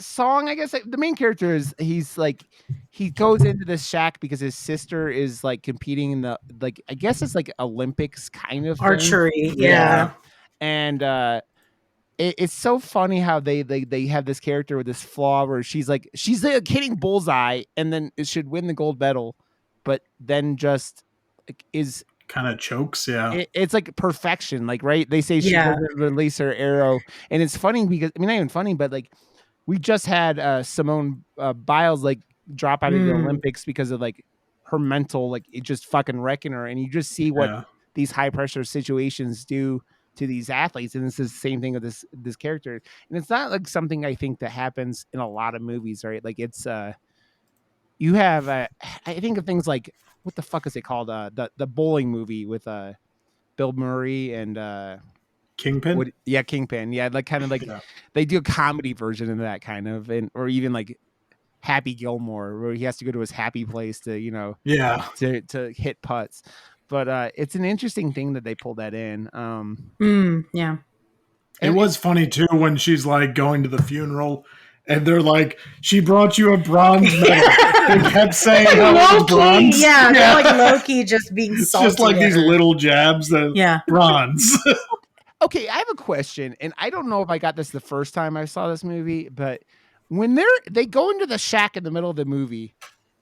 song, I guess, the main character is, he goes into this shack because his sister is like competing in the, like, I guess it's like Olympics kind of archery thing. And it's so funny how they have this character with this flaw where she's like hitting bullseye and then it should win the gold medal, but then just like is kind of chokes. It's like perfection, like, right? They say she doesn't release her arrow, and it's funny because, I mean, not even funny, but like, we just had Simone Biles like drop out of the Olympics because of like her mental, like, it just fucking wrecking her, and you just see what these high pressure situations do to these athletes, and it's the same thing with this character. And it's not like something I think that happens in a lot of movies, right? Like, it's you have I think of things like, what the fuck is it called, the bowling movie with Bill Murray and Kingpin. Kingpin, like, kind of like they do a comedy version of that kind of, and or even like Happy Gilmore, where he has to go to his happy place to to hit putts. But it's an interesting thing that they pulled that in. It was funny too when she's like going to the funeral and they're like, she brought you a bronze medal. They kept saying how it was bronze. They're like Loki just being salty. Just like these little jabs that bronze. Okay, I have a question, and I don't know if I got this the first time I saw this movie, but when they go into the shack in the middle of the movie,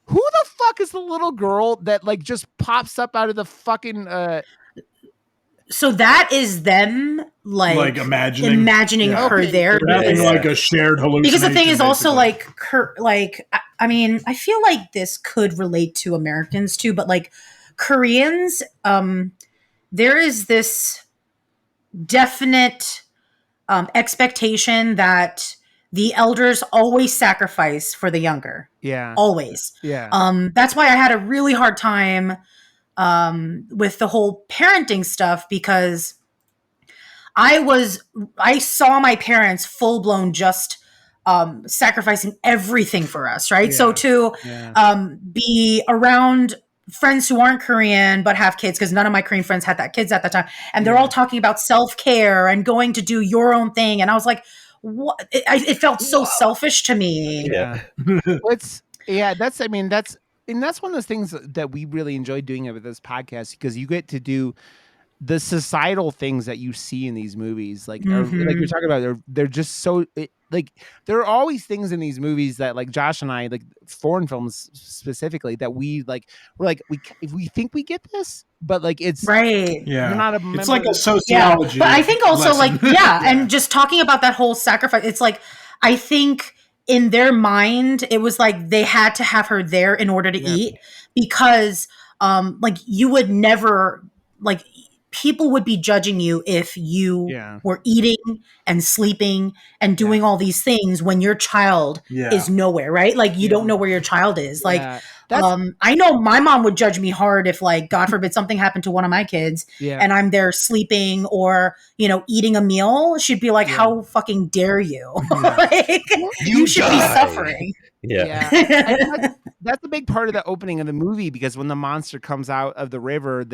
who the fuck is the little girl that like just pops up out of the fucking So that is them like imagining her there. They're having like a shared hallucination. Because the thing is also like I mean, I feel like this could relate to Americans too, but like Koreans, there is this definite expectation that the elders always sacrifice for the younger. Yeah. Always. Yeah. That's why I had a really hard time with the whole parenting stuff, because I saw my parents full blown just sacrificing everything for us, right? Yeah. So to be around friends who aren't Korean but have kids, because none of my Korean friends had that kids at the time, and they're all talking about self-care and going to do your own thing, and I was like, what? It felt so selfish to me. Yeah. That's one of those things that we really enjoy doing with this podcast, because you get to do the societal things that you see in these movies, like like you're talking about, they're just so like there are always things in these movies that like Josh and I, like foreign films specifically, that we're like if we think we get this, but like it's right. You're not it's like a sociology. But I think also lesson. like and just talking about that whole sacrifice, it's like I think in their mind it was like they had to have her there in order to eat, because like you would never, like, people would be judging you if you were eating and sleeping and doing all these things when your child is nowhere, right? Like you don't know where your child is. Like, I know my mom would judge me hard if, like, God forbid something happened to one of my kids and I'm there sleeping or, you know, eating a meal. She'd be like, how fucking dare you? Like, you should be suffering. That's the big part of the opening of the movie, because when the monster comes out of the river,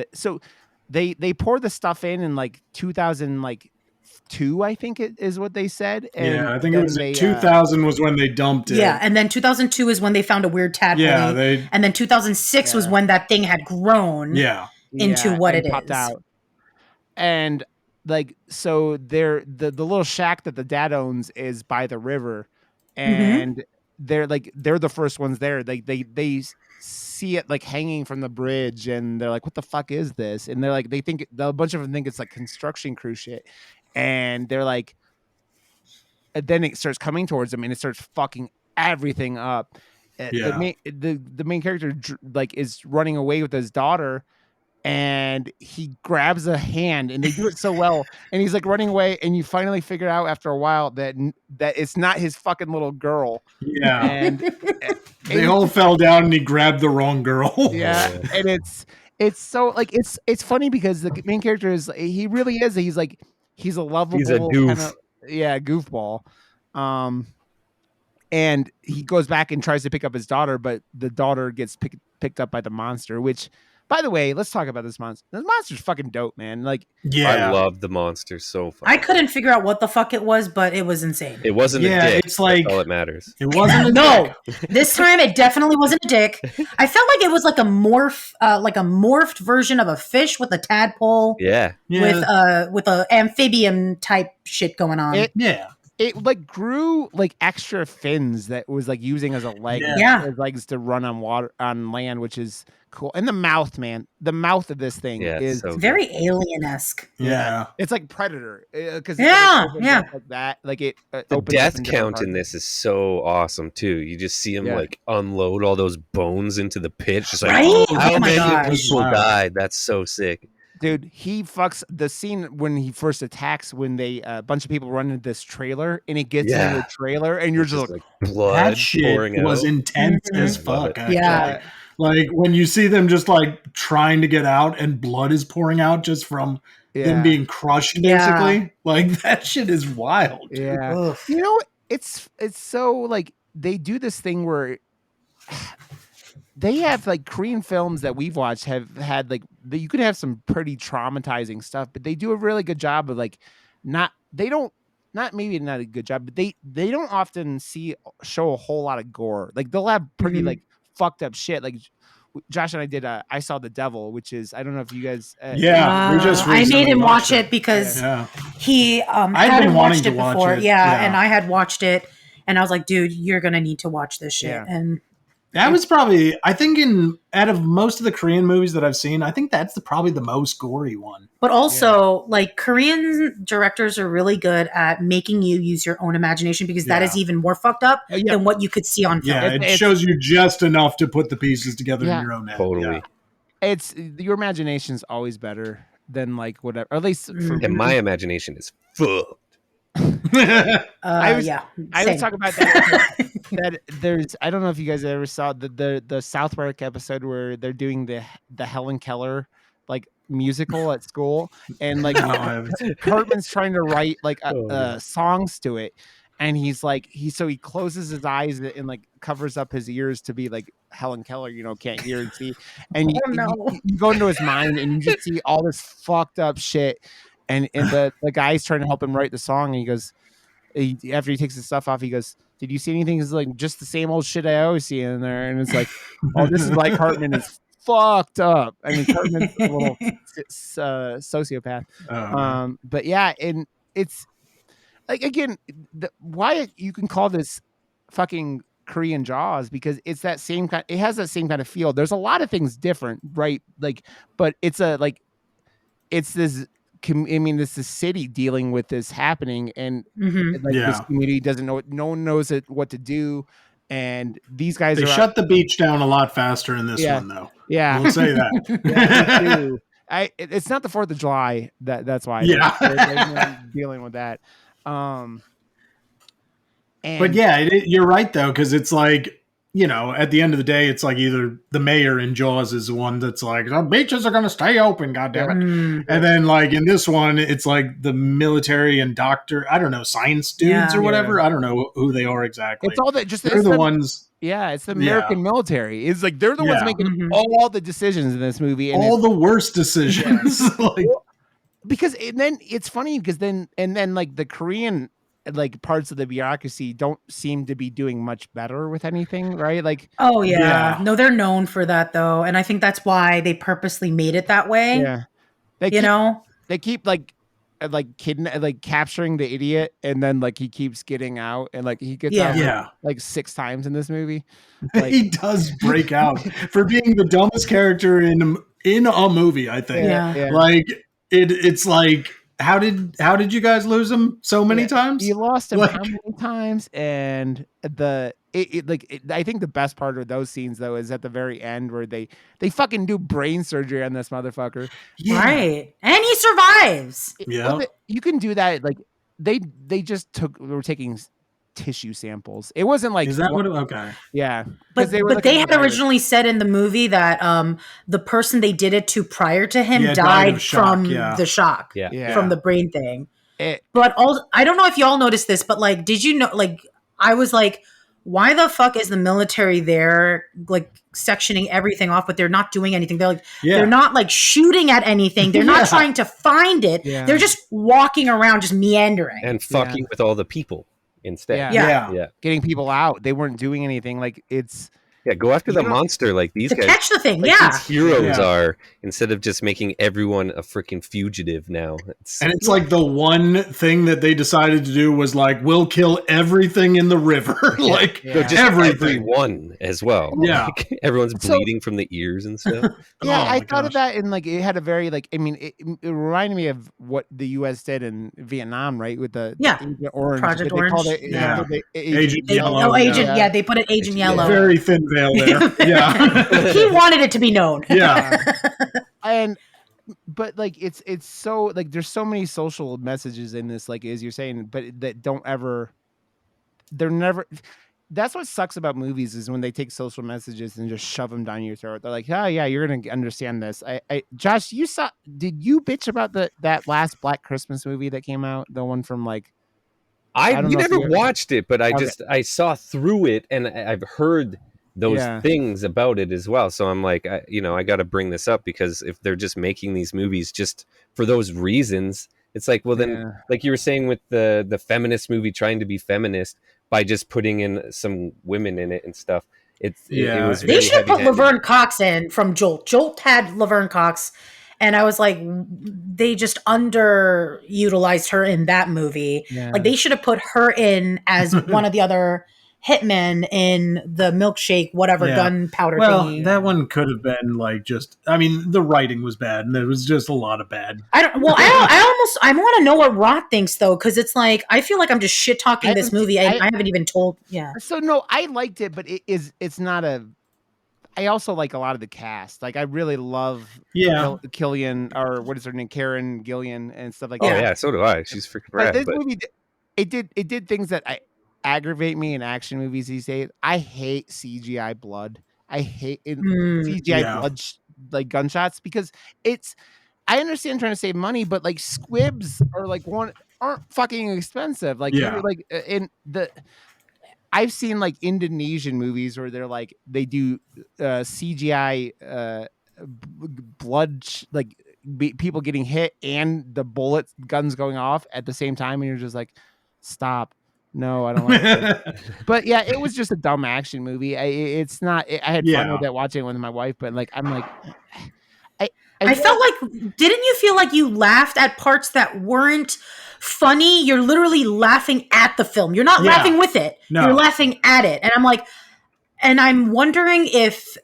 they pour the stuff in like 2002, I think it is what they said. And I think it was 2000 was when they dumped it. Yeah, and then 2002 is when they found a weird tadpole. And then 2006 was when that thing had grown into what it popped is. Out. And like, so the little shack that the dad owns is by the river, and they're the first ones there. Like they see it like hanging from the bridge, and they're like, what the fuck is this? And they're like, a bunch of them think it's like construction crew shit, and they're like, and then it starts coming towards them and it starts fucking everything up. The main character like is running away with his daughter, and he grabs a hand, and they do it so well, and he's like running away, and you finally figure out after a while that it's not his fucking little girl. And they all fell down, and he grabbed the wrong girl. And it's so like it's funny because the main character is, he really is, he's a lovable, he's a goof. Goofball. And he goes back and tries to pick up his daughter, but the daughter gets picked up by the monster, which, by the way, let's talk about this monster. The monster's fucking dope, man. Like, I love the monster so far. I couldn't figure out what the fuck it was, but it was insane. It wasn't a dick. It's like, that's all that matters. It wasn't a dick. This time it definitely wasn't a dick. I felt like it was like a morphed version of a fish with a tadpole. With a amphibian type shit going on. It like grew like extra fins that was like using as a leg, as legs to run on land, which is cool. And the mouth, man, the mouth of this thing is so very alien-esque. It's like Predator, because like that, like it. The death count in this is so awesome too. You just see him like unload all those bones into the pit, just like how many people died. That's so sick. Dude, he fucks the scene when he first attacks, when they a bunch of people run into this trailer, and it gets into the trailer, and you're just like blood that shit was intense as fuck. Like when you see them just like trying to get out, and blood is pouring out just from them being crushed, basically. Like that shit is wild. Dude. You know, it's so like they do this thing where they have like Korean films that we've watched have had like you could have some pretty traumatizing stuff, but they do a really good job of like not a good job, but they don't often show a whole lot of gore. Like they'll have pretty like fucked up shit. Like Josh and I did I Saw the Devil, which is, I don't know if you guys I made him watch it because he hadn't watched it before. And I had watched it, and I was like, dude, you're gonna need to watch this shit. And That was probably, I think, out of most of the Korean movies that I've seen, I think that's probably the most gory one. But also, like, Korean directors are really good at making you use your own imagination, because that is even more fucked up than what you could see on film. Yeah, it shows you just enough to put the pieces together in your own head. Totally. It's your imagination's always better than like whatever. Or at least for and my imagination is fucked. I was talking about that. That there's, I don't know if you guys ever saw the South Park episode where they're doing the Helen Keller like musical at school, and like Cartman's trying to write like songs to it, and he's like he closes his eyes and like covers up his ears to be like Helen Keller, can't hear and see, and you go into his mind and you just see all this fucked up shit, and the guy's trying to help him write the song, and he goes, after he takes his stuff off, he goes, "Did you see anything?" It's like just the same old shit I always see in there, and it's like, oh, this is like Cartman is fucked up. I mean, Cartman's a little sociopath. But yeah, and it's like, again, why you can call this fucking Korean Jaws, because it's that same kind. It has that same kind of feel. There's a lot of things different, right? Like, but it's this. I mean, this is city dealing with this happening, and this community doesn't know. No one knows what to do, and these guys shut the beach down a lot faster in this one, though. Yeah, we'll say that. It's not the 4th of July. That's why. They're dealing with that. But yeah, you're right though, because it's like, at the end of the day, it's like either the mayor in Jaws is the one that's like, the beaches are going to stay open, goddammit. And then like in this one, it's like the military and I don't know, science dudes or whatever. I don't know who they are exactly. It's all that they're the ones. Yeah, it's the American military. It's like they're the ones making all the decisions in this movie. And all the worst decisions. Because then it's funny because then like the Korean like parts of the bureaucracy don't seem to be doing much better with anything, right? Like, no, they're known for that though, and I think that's why they purposely made it that way. Yeah, they keep like capturing the idiot, and then like he keeps getting out, and like he gets out like 6 times in this movie. Like, he does break out for being the dumbest character in a movie, I think. Like it's like, how did you guys lose him so many times? You lost him how many times? And I think the best part of those scenes though is at the very end where they fucking do brain surgery on this motherfucker. Right. And he survives. Yeah. You can do that. Like they just were taking tissue samples. It wasn't like, is that what? Okay. Yeah. But they had originally said in the movie that the person they did it to prior to him died from the shock, from the brain thing. But also, I don't know if y'all noticed this, but like, did you know? Like, I was like, why the fuck is the military there, like sectioning everything off, but they're not doing anything? They're like, they're not like shooting at anything. They're not trying to find it. Yeah. They're just walking around, just meandering and fucking with all the people instead. Getting people out. They weren't doing anything. Like, it's go after the monster, like these guys catch the thing. Like these heroes are, instead of just making everyone a freaking fugitive now. It's like the one thing that they decided to do was like, we'll kill everything in the river. Like just everyone as well. Like, everyone's bleeding from the ears and stuff. I thought of that, and like it had a very like, I mean, it reminded me of what the US did in Vietnam, right? With the Agent Orange. Project Orange. Called it, Agent Yellow. They put it Agent Yellow. Very thin veil there. He wanted it to be known. But like it's so like there's so many social messages in this, like as you're saying, but that they're never. That's what sucks about movies, is when they take social messages and just shove them down your throat. They're like, oh yeah, you're gonna understand this. Josh, did you bitch about that last Black Christmas movie that came out, the one from like, we never watched it, but I saw through it, and I've heard those things about it as well. So I'm like, I got to bring this up, because if they're just making these movies just for those reasons, it's like, well then, like you were saying with the feminist movie trying to be feminist by just putting in some women in it and stuff. It was they should put Laverne Cox in from Jolt. Jolt had Laverne Cox, and I was like, they just underutilized her in that movie. Like, they should have put her in as one of the other hitman in the milkshake, whatever gunpowder thingy. That one could have been like the writing was bad, and there was just a lot of bad. I want to know what Rod thinks though, because it's like I feel like I'm just shit talking this movie. I haven't even told. Yeah. So no, I liked it, but it's not a. I also like a lot of the cast. Like I really love Killian, or what is her name, Karen Gillian and stuff like that. Oh yeah, so do I. She's freaking rad. This movie, it did things that aggravate me in action movies these days. I hate CGI blood. I hate CGI blood like gunshots, because I understand trying to save money, but like squibs are like aren't fucking expensive. Like you're like in the. I've seen like Indonesian movies where they do CGI blood like people getting hit and the guns going off at the same time, and you're just like, stop. No, I don't like it. But yeah, it was just a dumb action movie. I had fun with it watching it with my wife, but like I'm like I felt like, didn't you feel like you laughed at parts that weren't funny? You're literally laughing at the film. You're not laughing with it. No. You're laughing at it. And I'm like, and I'm wondering if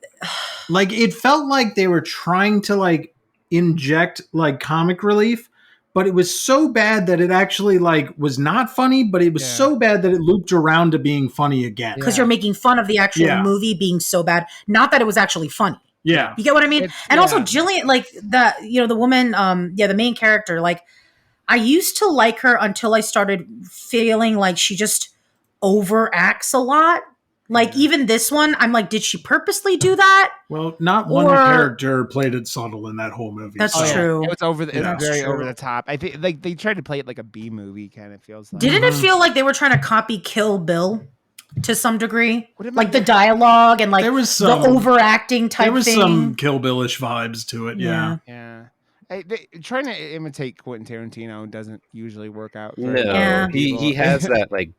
like it felt like they were trying to like inject like comic relief, but it was so bad that it actually like was not funny, but it was so bad that it looped around to being funny again. Because you're making fun of the actual movie being so bad, not that it was actually funny. Yeah. You get what I mean? And also Jillian, like the woman, the main character, like I used to like her until I started feeling like she just overacts a lot. Like even this one, I'm like, did she purposely do that? Well, not one character played it subtle in that whole movie. That's true. It was over the top. I think like they tried to play it like a B movie, kind of feels like. Didn't it feel like they were trying to copy Kill Bill? To some degree, like the dialogue and like there was the overacting type. There was thing. Some Kill Bill-ish vibes to it. Yeah. Trying to imitate Quentin Tarantino doesn't usually work out. No, he has that like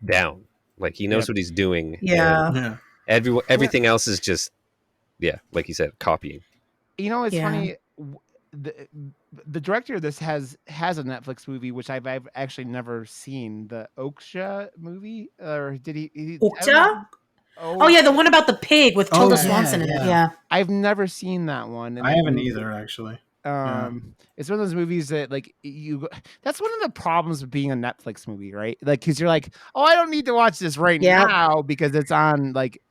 down. Like he knows what he's doing. Yeah. Everything else is just like you said, copying. You know, it's funny. The director of this has a Netflix movie which I've actually never seen, the Okja movie, or did he Okja? Oh yeah, the one about the pig with Tilda Swanson in it. Yeah, I've never seen that one. I haven't either, actually. It's one of those movies that like that's one of the problems with being a Netflix movie, right? Like because you're like, oh, I don't need to watch this right now because it's on like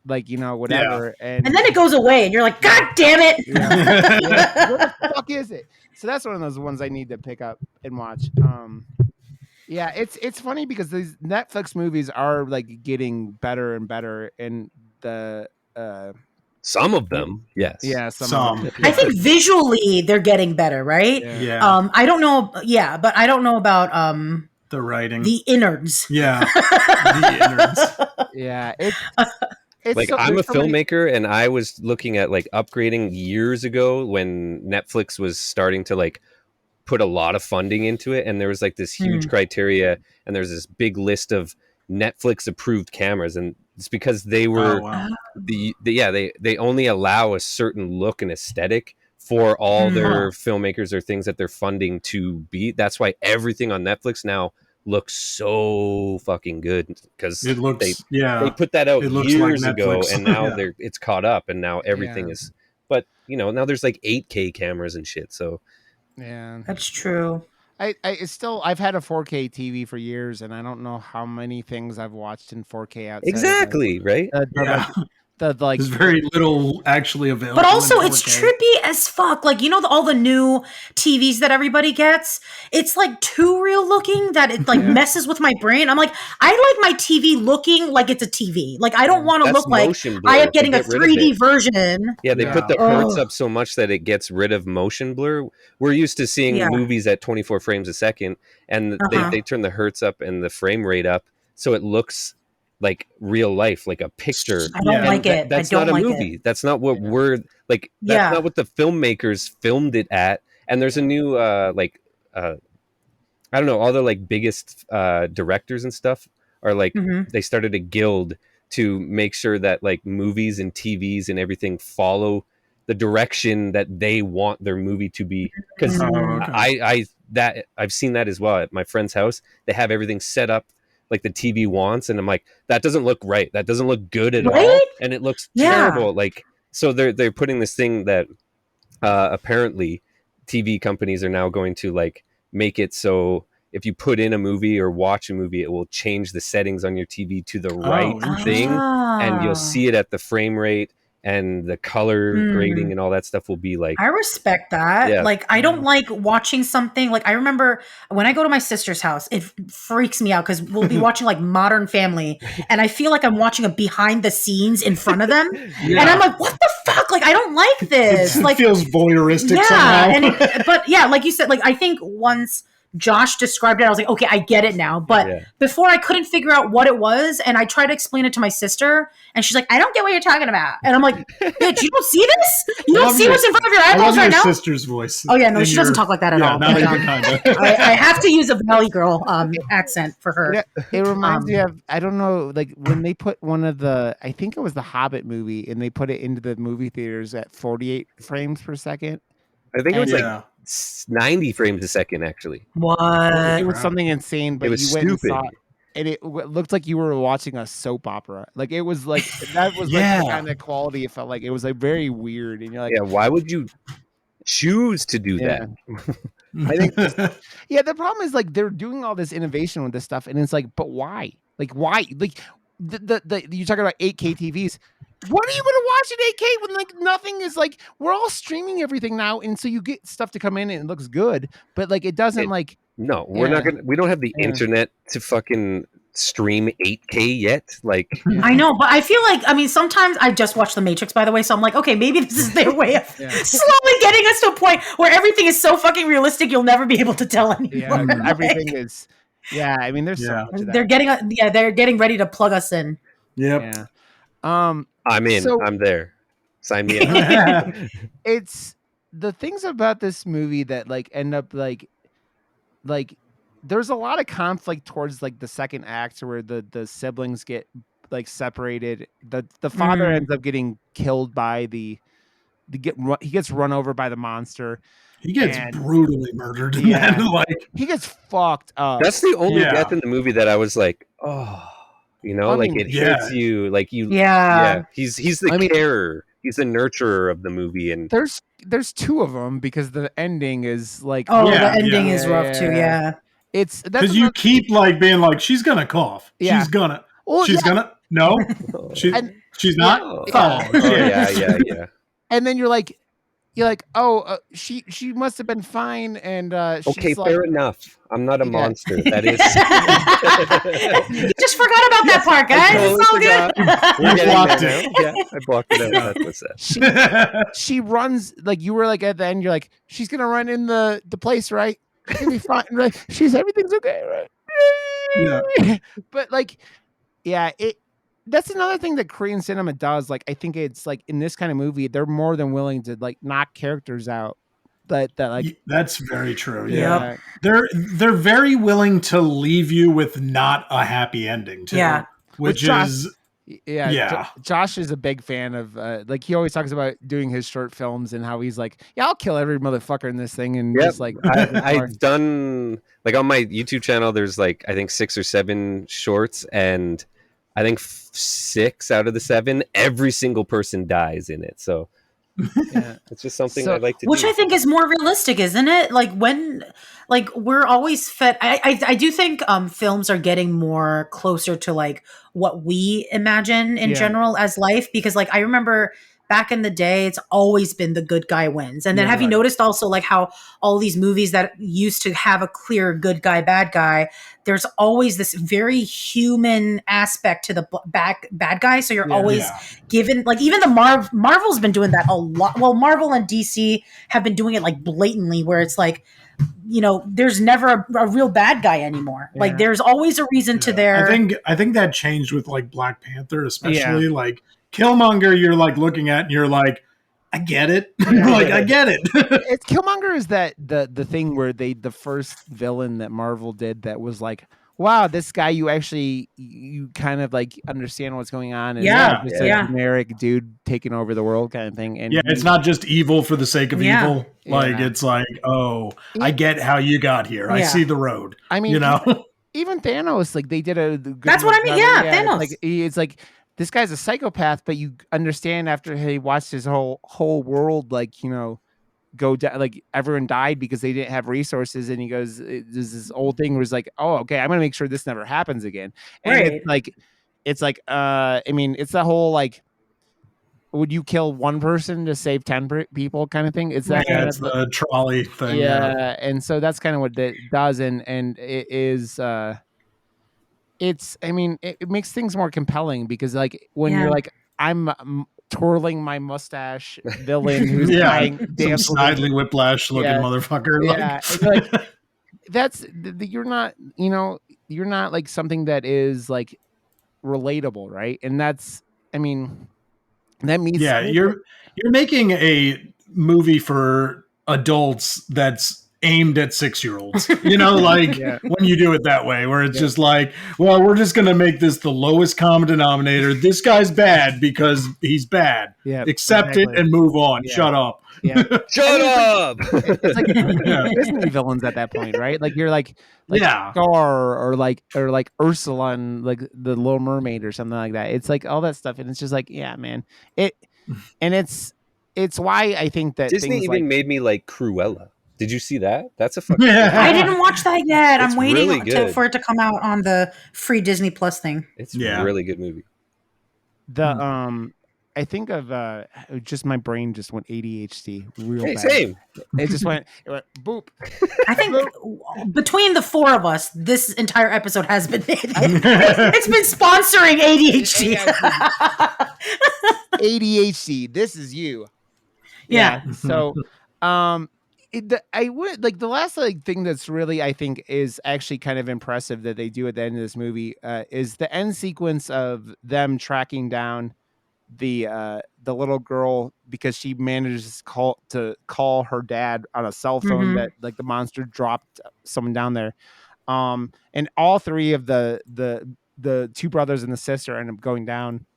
whatever, and then it goes away and you're like, god damn it. What the fuck is it? So that's one of those ones I need to pick up and watch. It's funny because these Netflix movies are like getting better and better, and the some of them, yes. Yeah, some. I think visually they're getting better, right? Yeah. I don't know, but I don't know about the writing. The innards. Yeah. The innards. Yeah. Like I'm a filmmaker, and I was looking at like upgrading years ago when Netflix was starting to like put a lot of funding into it, and there was like this huge criteria, and there's this big list of Netflix approved cameras, and it's because they were they only allow a certain look and aesthetic for all their filmmakers or things that they're funding to be. That's why everything on Netflix now looks so fucking good, because it looks they put that out years ago, and now it's caught up, and now everything is. But now there's like 8K cameras and shit. So that's true. I've had a 4K TV for years, and I don't know how many things I've watched in 4K outside. Exactly, right? There's very little actually available. But also, it's trippy as fuck. Like, all the new TVs that everybody gets, it's like too real looking that it like messes with my brain. I'm like, I like my TV looking like it's a TV. Like, I don't want to look like I am getting a 3D version. Yeah, they put the hertz up so much that it gets rid of motion blur. We're used to seeing movies at 24 frames a second, and they turn the hertz up and the frame rate up so it looks like real life, like a picture. I don't like it. That's not a movie. That's not what we're like. That's not what the filmmakers filmed it at. And there's a new I don't know, all the like biggest directors and stuff are like they started a guild to make sure that like movies and TVs and everything follow the direction that they want their movie to be. Because I've seen that as well at my friend's house. They have everything set up like the TV wants, and I'm like, that doesn't look right. That doesn't look good at all, Right? and it looks Yeah. terrible. Like, so they're putting this thing that apparently TV companies are now going to like make it so if you put in a movie or watch a movie, it will change the settings on your TV to the right thing, and you'll see it at the frame rate, and the color grading and all that stuff will be like. I respect that. Yeah. Like, I don't like watching something. Like, I remember when I go to my sister's house, it freaks me out because we'll be watching like Modern Family, and I feel like I'm watching a behind the scenes in front of them, and I'm like, what the fuck? Like, I don't like this. It like, feels voyeuristic somehow. But yeah, like you said, like I think once Josh described it, I was like, okay, I get it now. But before I couldn't figure out what it was, and I tried to explain it to my sister, and she's like, I don't get what you're talking about. And I'm like, bitch, you don't see this? You don't see what's in front of your eyeballs right now? Sister's voice. Oh yeah, no, she doesn't talk like that at all. Not even kinda. I have to use a Valley Girl accent for her. Yeah, it reminds me of, I don't know, like when they put one of the, I think it was the Hobbit movie, and they put it into the movie theaters at 48 frames per second. I think it was like 90 frames a second, actually. What? It was something insane, but it was you went stupid. and saw it, and it looked like you were watching a soap opera. Like it was like that was like the kind of quality it felt like. It was like very weird, and you're like, yeah, why would you choose to do that? I think the problem is like they're doing all this innovation with this stuff, and it's like, but why? Like why? Like the you're talking about 8K TVs. What are you going to watch in 8K when like nothing is like, we're all streaming everything now, and so you get stuff to come in and it looks good, but like it doesn't like. No, we're not gonna. We don't have the internet to fucking stream 8K yet. Like I know, but I feel like, I mean, sometimes I just watched The Matrix, by the way, so I'm like, okay, maybe this is their way of slowly getting us to a point where everything is so fucking realistic you'll never be able to tell anymore. Yeah, everything is. Yeah, I mean, there's so much of that. They're getting ready to plug us in. Yep. Yeah. I'm in. I'm there. Sign me up. It's the things about this movie that like end up like there's a lot of conflict towards like the second act where the siblings get like separated. The father ends up getting killed by he gets run over by the monster. He gets brutally murdered. Like he gets fucked up. That's the only death in the movie that I was like, oh. You know, like it hits you, like you. Yeah, he's the carer, he's the nurturer of the movie, and there's two of them because the ending is like, the ending is rough too. Yeah, it's because you keep like being like, she's gonna cough, she's gonna, no, she's not. Yeah. And then you're like, oh, she must have been fine, and okay, fair enough. I'm not a monster. That is. Just forgot about that part, guys. It's all good. We're blocked it. Yeah, I blocked it out. That's what's that. She runs like you were like at the end. You're like, she's gonna run in the place, right? She's gonna be fine. Right? Everything's okay, right? Yeah. But like, that's another thing that Korean cinema does. Like, I think it's like in this kind of movie, they're more than willing to like knock characters out. That like that's very true. Yeah, they're very willing to leave you with not a happy ending too. Yeah, which Josh, is Josh is a big fan of like he always talks about doing his short films and how he's like, I'll kill every motherfucker in this thing, and just like I've done like on my YouTube channel. There's like I think 6 or 7 shorts, and I think 6 out of the 7, every single person dies in it. So. It's just something I like to do. Which I think is more realistic, isn't it? Like when, like we're always fed. I do think films are getting more closer to like what we imagine in general as life, because like I remember back in the day, it's always been the good guy wins. And then have you noticed also like how all these movies that used to have a clear good guy, bad guy, there's always this very human aspect to the bad guy. So you're always given, like even the Marvel's been doing that a lot. Well, Marvel and DC have been doing it like blatantly, where it's like, you know, there's never a real bad guy anymore. Like there's always a reason to their. I think that changed with like Black Panther, especially like Killmonger. You're like looking at and you're like, I get it. Like I get it. It's Killmonger is that the thing where the first villain that Marvel did that was like, wow, this guy you kind of like understand what's going on, and just a generic dude taking over the world kind of thing. And it's not just evil for the sake of evil. Like it's like, oh, I get how you got here. I see the road. I mean, you know, even Thanos, like they did a good. That's what I mean. job. Yeah, Thanos. It's like this guy's a psychopath, but you understand after he watched his whole world, like go down, like everyone died because they didn't have resources, and he goes, there's this old thing where it's like, oh, okay, I'm gonna make sure this never happens again. And it's like I mean, it's the whole like, would you kill one person to save 10 people kind of thing? It's that kind it's the trolley thing. Yeah, and so that's kind of what it does, and it is it's, I mean, it makes things more compelling because like when you're like, I'm twirling my mustache villain who's dying, some Snidely Whiplash looking motherfucker. Yeah, like that's you're not, you're not like something that is like relatable, right? And that's, I mean, that means you're making a movie for adults that's aimed at 6-year-olds, when you do it that way, where it's just like, well, we're just going to make this the lowest common denominator. This guy's bad because he's bad. Accept it and move on. Shut up. Shut up. It's like Disney villains at that point, right? Like you're like Scar or like Ursula and like the Little Mermaid or something like that. It's like all that stuff, and it's just like, yeah, man. It's why I think that Disney things even like, made me like Cruella. Did you see that? That's a fucking. I didn't watch that yet. It's I'm waiting really for it to come out on the free Disney Plus thing. It's a really good movie. I think of just my brain just went ADHD real bad. Same. It went boop. I think between the four of us, this entire episode has been it's been sponsoring ADHD. ADHD. This is you. Yeah. So, I would like the last thing that's really, I think, is actually kind of impressive that they do at the end of this movie is the end sequence of them tracking down the little girl because she manages to call her dad on a cell phone that like the monster dropped someone down there. And all three of the two brothers and the sister end up going down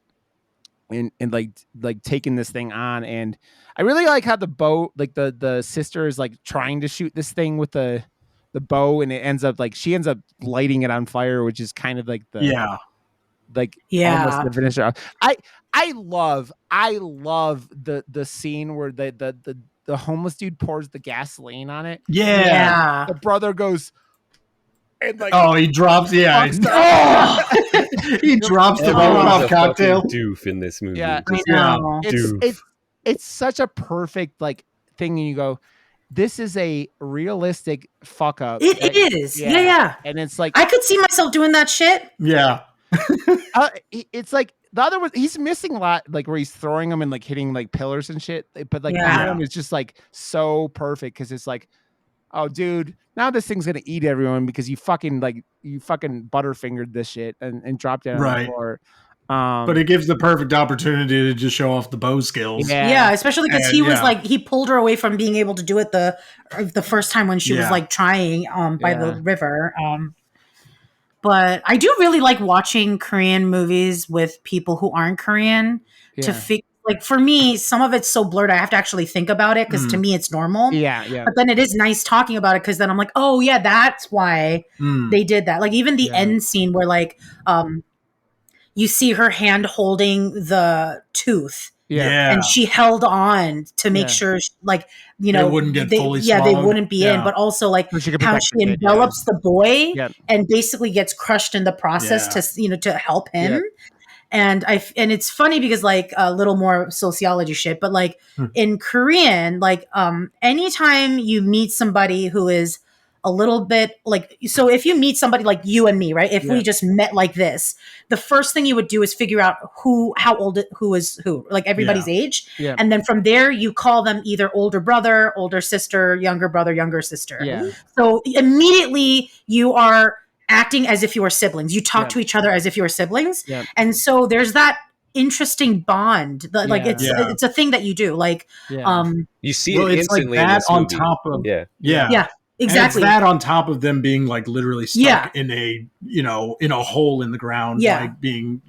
and like taking this thing on. And I really like how the bow, like the sister is like trying to shoot this thing with the bow, and it ends up like she ends up lighting it on fire, which is kind of like almost the finisher. I love the scene where the homeless dude pours the gasoline on it. Yeah. The brother goes and like, he drops. He drops the Molotov cocktail. Doof in this movie. Yeah, it's such a perfect like thing, and you go, this is a realistic fuck up. It is. Yeah. And it's like I could see myself doing that shit. Yeah. It's like the other one, he's missing a lot, like where he's throwing them and like hitting like pillars and shit. But like that one is just like so perfect because it's like, oh, dude, now this thing's gonna eat everyone because you fucking butterfingered this shit and dropped it on the floor. But it gives the perfect opportunity to just show off the bow skills. Yeah, especially because he was like, he pulled her away from being able to do it the first time when she was like trying by the river. But I do really like watching Korean movies with people who aren't Korean to figure. Like for me, some of it's so blurred I have to actually think about it because to me it's normal. Yeah. But then it is nice talking about it because then I'm like, oh yeah, that's why they did that. Like even the end scene where like you see her hand holding the tooth. Yeah. And she held on to make sure, like, it wouldn't get fully swallowed. they wouldn't be in, but also like how she envelops the boy and basically gets crushed in the process to help him. Yeah. And it's funny because like a little more sociology shit, but like in Korean, like anytime you meet somebody who is a little bit like, so if you meet somebody like you and me, right? If we just met like this, the first thing you would do is figure out how old, who is who, like everybody's age. Yeah. And then from there, you call them either older brother, older sister, younger brother, younger sister. Yeah. So immediately you are acting as if you were siblings. You talk to each other as if you were siblings. Yeah. And so there's that interesting bond. Like it's a thing that you do. Like, you see it instantly like that in this on movie. top of Yeah. Exactly. And it's that on top of them being like literally stuck in a in a hole in the ground, like being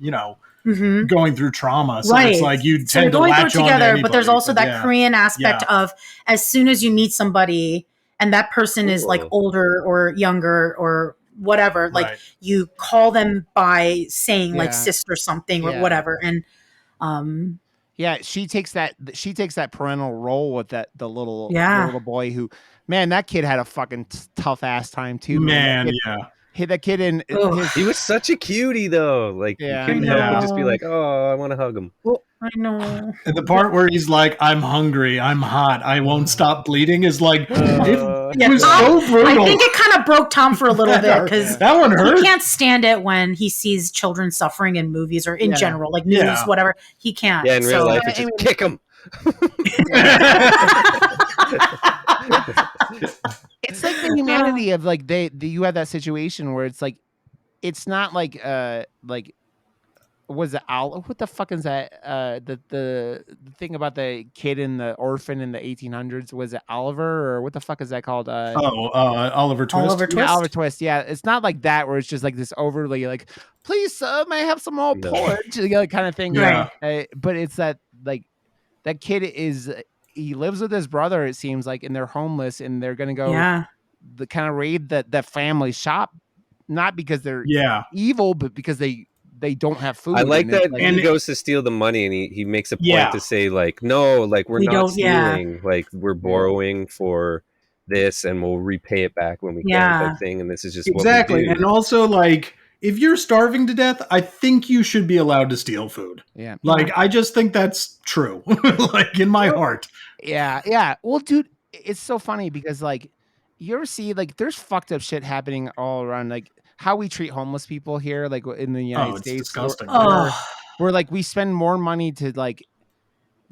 going through trauma. So it's like you tend to latch on together. But there's also that Korean aspect of as soon as you meet somebody and that person is like older or younger or whatever, like you call them by saying like sister something or whatever. And she takes that parental role with the little boy who, man, that kid had a fucking tough ass time too, man. That kid in he was such a cutie though. Like you couldn't help but just be like, oh, I want to hug him. Well, I know. And the part where he's like, I'm hungry, I'm hot, I won't stop bleeding is like, it was so brutal. I think it kind of broke Tom for a little bit because that one hurt. He can't stand it when he sees children suffering in movies or in general, like news, whatever. He can't. Yeah, in real life, it's just kick him. It's like the humanity of like you have that situation where it's like, it's not like was it what the fuck is that the thing about the kid in the orphan in the 1800s, was it Oliver or what the fuck is that called? Oliver Twist. Oliver Twist. Yeah, it's not like that where it's just like this overly like, please may I have some more porridge, kind of thing. Right. But it's that like that kid he lives with his brother, it seems like, and they're homeless and they're gonna go the kind of raid that family shop, not because they're evil, but because they don't have food. I like that. And he goes to steal the money, and he makes a point to say like, no, like we're not stealing, like we're borrowing for this, and we'll repay it back when we can, type thing. And this is just exactly. What we do. And also, like, if you're starving to death, I think you should be allowed to steal food. Yeah, like I just think that's true. Like in my heart. Yeah. Well, dude, it's so funny because like you ever see like there's fucked up shit happening all around, like how we treat homeless people here, like in the United States. Disgusting. Where like we spend more money to like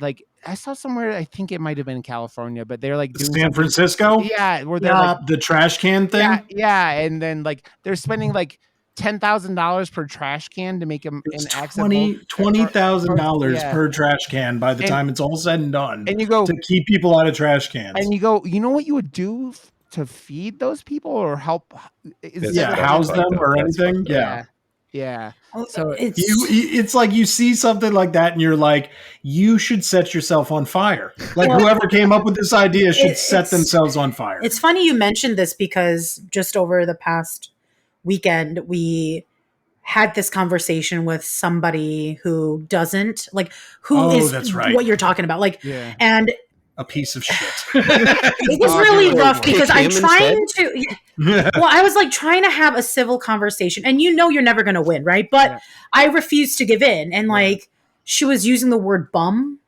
I saw somewhere, I think it might have been in California, but they're like doing San Francisco. Yeah, where they're like the trash can thing. Yeah, and then like they're spending like $10,000 per trash can to make them $20,000 per trash can by the time it's all said and done. And you go to keep people out of trash cans. And you go, you know what you would do to feed those people or help house them or anything. Yeah. So it's like you see something like that and you're like, you should set yourself on fire. Like whoever came up with this idea should set themselves on fire. It's funny you mentioned this because just over the past weekend, we had this conversation with somebody who doesn't like, that's right. What you're talking about. Like, and a piece of shit. It was really rough because I'm trying to. Well, I was like trying to have a civil conversation, and you're never going to win, right? But I refused to give in, and like she was using the word bum.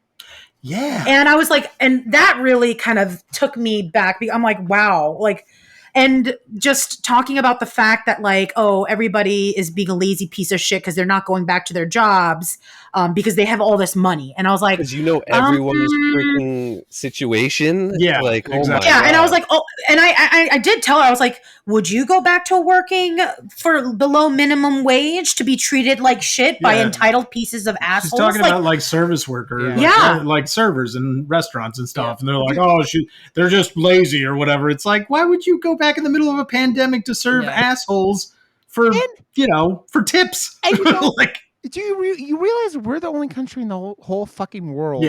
Yeah, and I was like, and that really kind of took me back. I'm like, wow, like. And just talking about the fact that like, everybody is being a lazy piece of shit because they're not going back to their jobs because they have all this money. And I was like, because everyone's freaking situation. Yeah, like exactly. Yeah, and I was like, and I did tell her, I was like, would you go back to working for below minimum wage to be treated like shit by entitled pieces of assholes? She's talking about like service workers, like servers in restaurants and stuff, and they're like, they're just lazy or whatever. It's like, why would you go back in the middle of a pandemic to serve assholes for tips? And like, do you realize we're the only country in the whole fucking world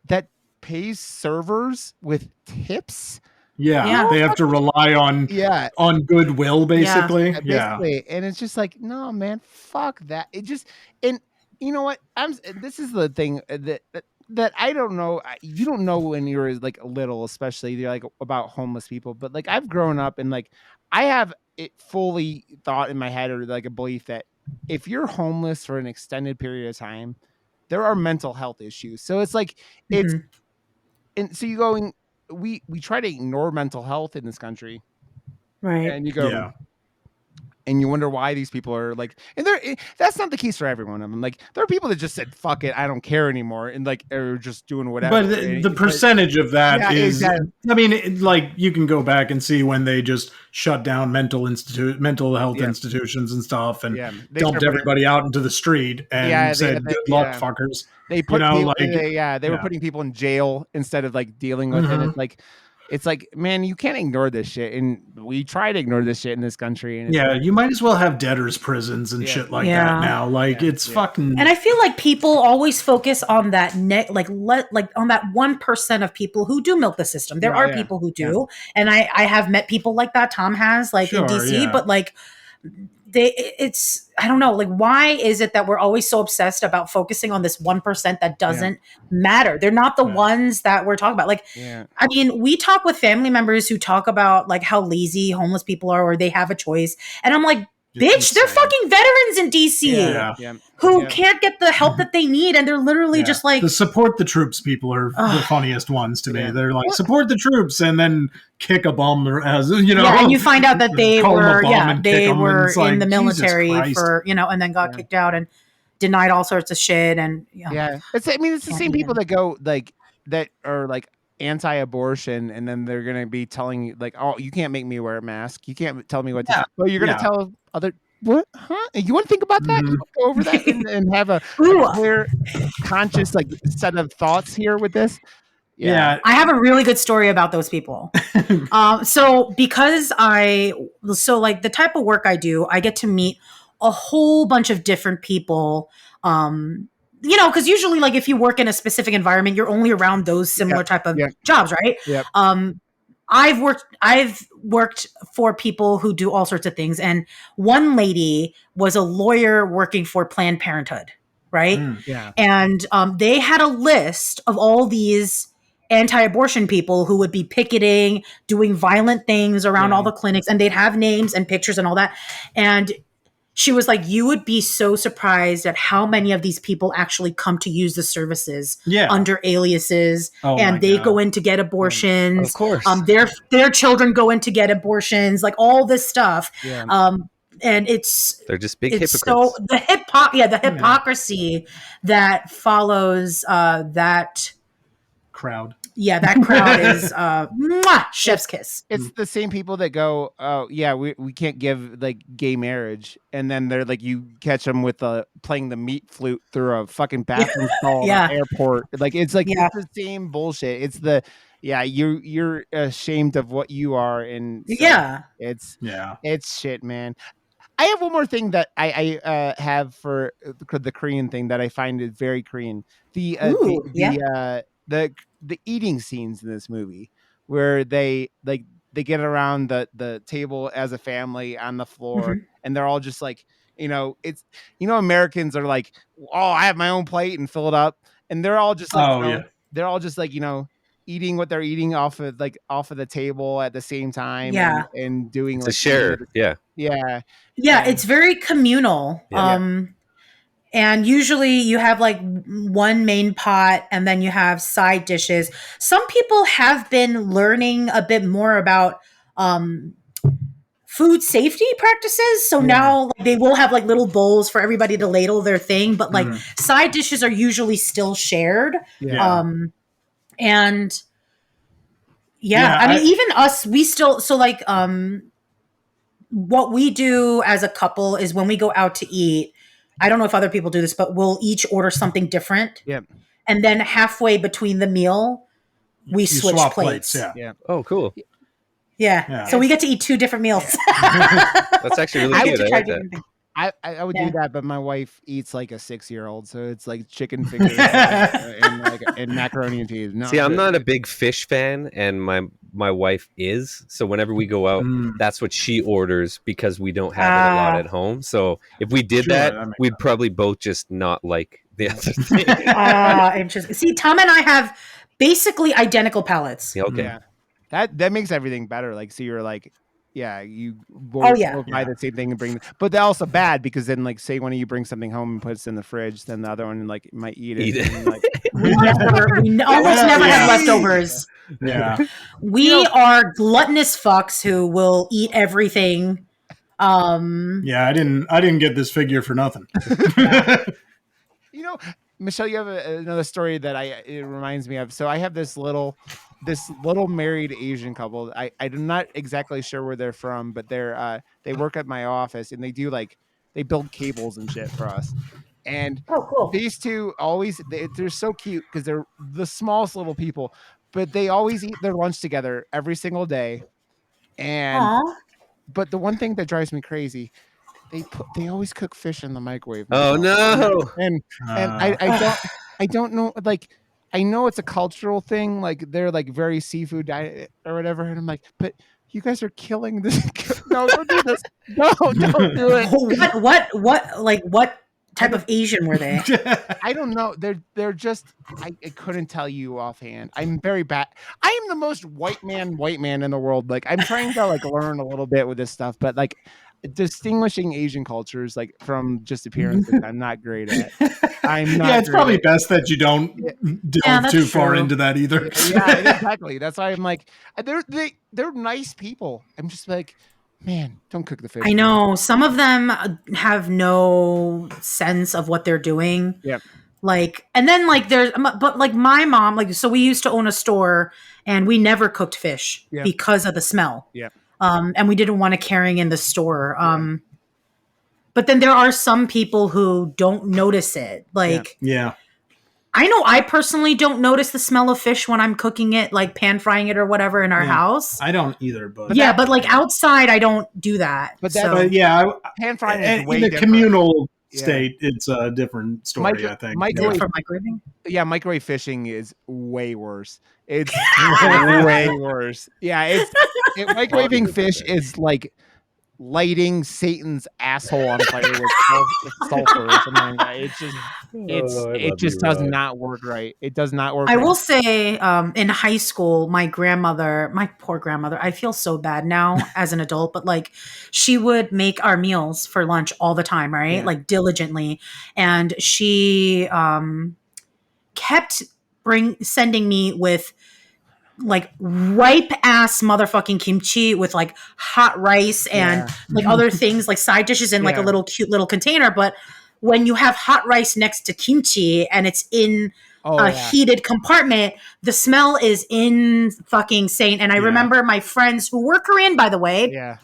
that pays servers with tips? Yeah, they have to rely on goodwill, basically. And it's just like, no, man, fuck that. It just, and you know what? This is the thing that I don't know. You don't know when you're like little, especially you're like about homeless people. But like I've grown up and like I have it fully thought in my head or like a belief that if you're homeless for an extended period of time, there are mental health issues. So it's like it's, and so you going. We try to ignore mental health in this country, right? And you go, and you wonder why these people are like, and that's not the case for every one of them. Like there are people that just said, "Fuck it, I don't care anymore," and like are just doing whatever. But the percentage of that is, exactly. I mean, like you can go back and see when they just shut down mental health institutions and stuff, and dumped everybody out into the street and said, "Good luck, fuckers." They put they were putting people in jail instead of like dealing with it. It's like, man, you can't ignore this shit, and we try to ignore this shit in this country. And you might as well have debtors' prisons and shit like that now. Like it's fucking. And I feel like people always focus on that on that 1% of people who do milk the system. There are people who do, and I have met people like that. Tom has, like in DC, but like it's I don't know, like, why is it that we're always so obsessed about focusing on this 1% that doesn't matter? They're not the ones that we're talking about. Like, I mean, we talk with family members who talk about like how lazy homeless people are, or they have a choice, and I'm like, bitch, they're fucking veterans in DC who can't get the help that they need, and they're literally just like, the support the troops people are the funniest ones to me. They're like, support the troops, and then kick a bomb, as you know. And you find out that they were in the like, military for, you know, and then got kicked out and denied all sorts of shit, and it's the same people that go like that are like anti-abortion, and then they're gonna be telling you like, oh, you can't make me wear a mask, you can't tell me what to well, you're gonna tell other what, huh? You want to think about that? You want to go over that and have a clear, conscious like set of thoughts here with this. I have a really good story about those people. So because like the type of work I do, I get to meet a whole bunch of different people. You know, because usually, like, if you work in a specific environment, you're only around those similar type of jobs, right? I've worked for people who do all sorts of things, and one lady was a lawyer working for Planned Parenthood, right? And they had a list of all these anti-abortion people who would be picketing, doing violent things around all the clinics, and they'd have names and pictures and all that. And she was like, you would be so surprised at how many of these people actually come to use the services under aliases, and they go in to get abortions. Of course. Their children go in to get abortions, like all this stuff. And they're just big hypocrites. So the hypocrisy that follows that crowd. Yeah, that crowd is chef's kiss. It's the same people that go, oh yeah, we can't give like gay marriage, and then they're like, you catch them with playing the meat flute through a fucking bathroom stall at the airport. Like it's like it's the same bullshit. It's the you're ashamed of what you are, and so it's shit, man. I have one more thing that I have for the Korean thing that I find is very Korean. The eating scenes in this movie where they get around the table as a family on the floor, and they're all just like, you know, it's, you know, Americans are like, oh, I have my own plate and fill it up, and they're all just like, they're all just like, you know, eating what they're eating off of the table at the same time, and doing it's like a share, it's very communal. And usually you have like one main pot, and then you have side dishes. Some people have been learning a bit more about food safety practices. So now they will have like little bowls for everybody to ladle their thing, but like side dishes are usually still shared. And I mean, even us, we still, so like what we do as a couple is when we go out to eat, I don't know if other people do this, but we'll each order something different. And then halfway between the meal, we switch plates. Oh, cool. So we get to eat two different meals. That's actually really good. I like that. I would do that, but my wife eats like a 6-year-old, so it's like chicken fingers and macaroni and cheese. See, I'm not a big fish fan, and my wife is. So whenever we go out, that's what she orders because we don't have it a lot at home. So if we did that we'd probably both just not like the other thing. Interesting. See, Tom and I have basically identical palates. Okay. That makes everything better. Like, so you're like, you both buy the same thing and bring, but they're also bad because then, like, say one of you brings something home and puts it in the fridge, then the other one like might eat it. And, like, we almost never have leftovers. We are gluttonous fucks who will eat everything. I didn't get this figure for nothing. You know, Michelle, you have another story that it reminds me of. So I have this little married Asian couple. I'm not exactly sure where they're from, but they work at my office, and they build cables and shit for us. And cool. These two they're so cute because they're the smallest little people, but they always eat their lunch together every single day. But the one thing that drives me crazy, they always cook fish in the microwave. Oh no! And I don't know, like, I know it's a cultural thing, like they're like very seafood diet or whatever, and I'm like, but you guys are killing this. No, don't do this. No, don't do it. What type of Asian were they? I don't know. They're just. I couldn't tell you offhand. I'm very bad. I am the most white man in the world. Like I'm trying to like learn a little bit with this stuff, but like distinguishing Asian cultures like from just appearances, I'm not great at. I'm not. Yeah, it's probably best that you don't delve too far into that either. Yeah, exactly. That's why I'm like, they're nice people. I'm just like, man, don't cook the fish. I know some of them have no sense of what they're doing. Yep. Like, and then like but like my mom, like, so we used to own a store and we never cooked fish because of the smell. Yeah. And we didn't want it carrying in the store. But then there are some people who don't notice it. Like, yeah. I know I personally don't notice the smell of fish when I'm cooking it, like pan frying it or whatever in our house. I don't either, but but like outside, I don't do that. But pan frying is way in the different. Communal state, it's a different story. I think. Microwaving? Yeah, microwave fishing is way worse. It's way worse. Yeah, microwaving fish is like lighting Satan's asshole on fire with sulfur or something like that. It just does not work right. It does not work. I will say, in high school, my poor grandmother, I feel so bad now as an adult, but like she would make our meals for lunch all the time, right? Yeah. Like diligently. And she kept sending me with like ripe ass motherfucking kimchi with like hot rice and like other things like side dishes in like a little cute little container. But when you have hot rice next to kimchi and it's in a heated compartment, the smell is in fucking insane. And I remember my friends who were Korean, by the way. Yeah.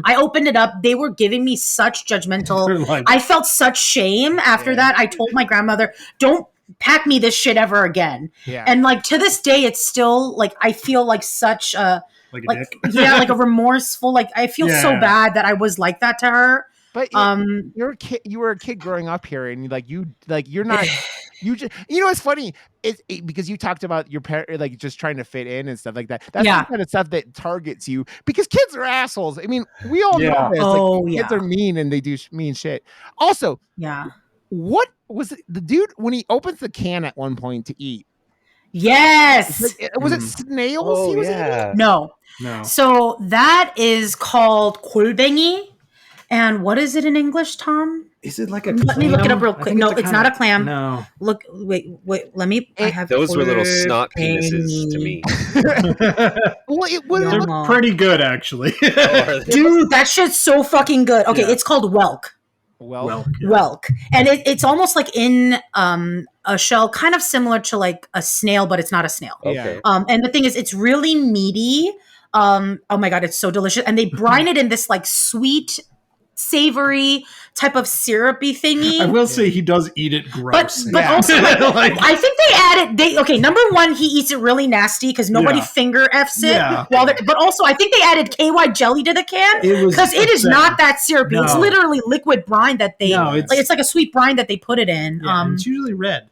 I opened it up. They were giving me such judgmental. I felt such shame after that. I told my grandmother, don't pack me this shit ever again. Yeah. And like to this day, it's still like I feel like such a like a dick. like a remorseful. Like I feel so bad that I was like that to her. But you're a kid. You were a kid growing up here, and you're not. It's funny. Because you talked about your parent like just trying to fit in and stuff like that. That's the kind of stuff that targets you because kids are assholes. I mean, we all know this. Kids are mean and they do mean shit. Also, what was the dude when he opens the can at one point to eat? Yes. Was it snails? He was eating? No. So that is called 골뱅이. And what is it in English, Tom? Is it like a Let me look it up real quick. No, it's not a clam. No. Look, wait, let me. I have those were little snot penises to me. Well, they're pretty good, actually. Dude, that shit's so fucking good. Okay, it's called whelk. Whelk. And it's almost like in a shell, kind of similar to like a snail, but it's not a snail. Okay. And the thing is, it's really meaty. Oh my God, it's so delicious. And they brine it in this like sweet, savory type of syrupy thingy. I will say he does eat it gross. But also, like, I think they added, number one, he eats it really nasty because nobody finger F's it. Yeah. But also, I think they added KY jelly to the can because it is not that syrupy. No. It's literally liquid brine that they, it's like a sweet brine that they put it in. Yeah, it's usually red.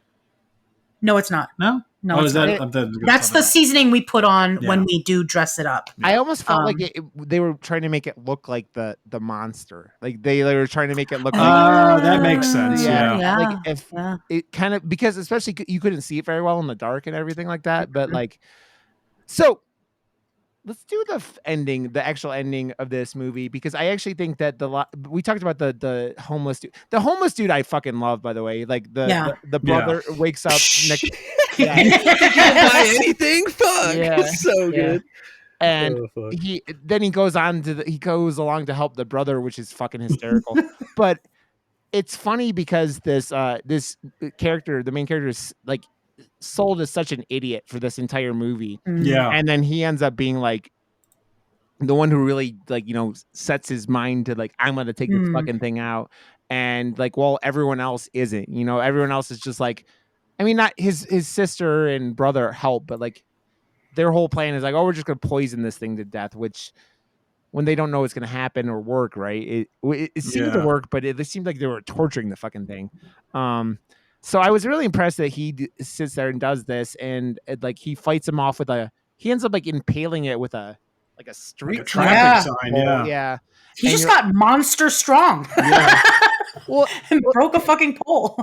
No, it's not. No? No, that's the seasoning we put on when we do dress it up. I almost felt like they were trying to make it look like the monster. Like they were trying to make it look like. Oh, that makes sense. Yeah. Like if it kind of because especially you couldn't see it very well in the dark and everything like that. But like, so let's do the actual ending of this movie because I actually think that we talked about the homeless dude. The homeless dude I fucking love, by the way. Like the brother wakes up next. You can't buy anything. Fuck. Yeah. So good. And he goes on he goes along to help the brother, which is fucking hysterical. But it's funny because this character, the main character, is like sold as such an idiot for this entire movie. Yeah. And then he ends up being like the one who really like, sets his mind to like, I'm going to take this fucking thing out. And like, well, everyone else isn't, everyone else is just like, I mean, not his sister and brother help, but like their whole plan is like, oh, we're just going to poison this thing to death, which when they don't know it's going to happen or work, right? It seemed to work, but it seemed like they were torturing the fucking thing. So I was really impressed that he sits there and does this, and like he fights him off with he ends up like impaling it with a a street like a traffic sign. pole. Yeah. He just got monster strong. Yeah. Well, and broke a fucking pole.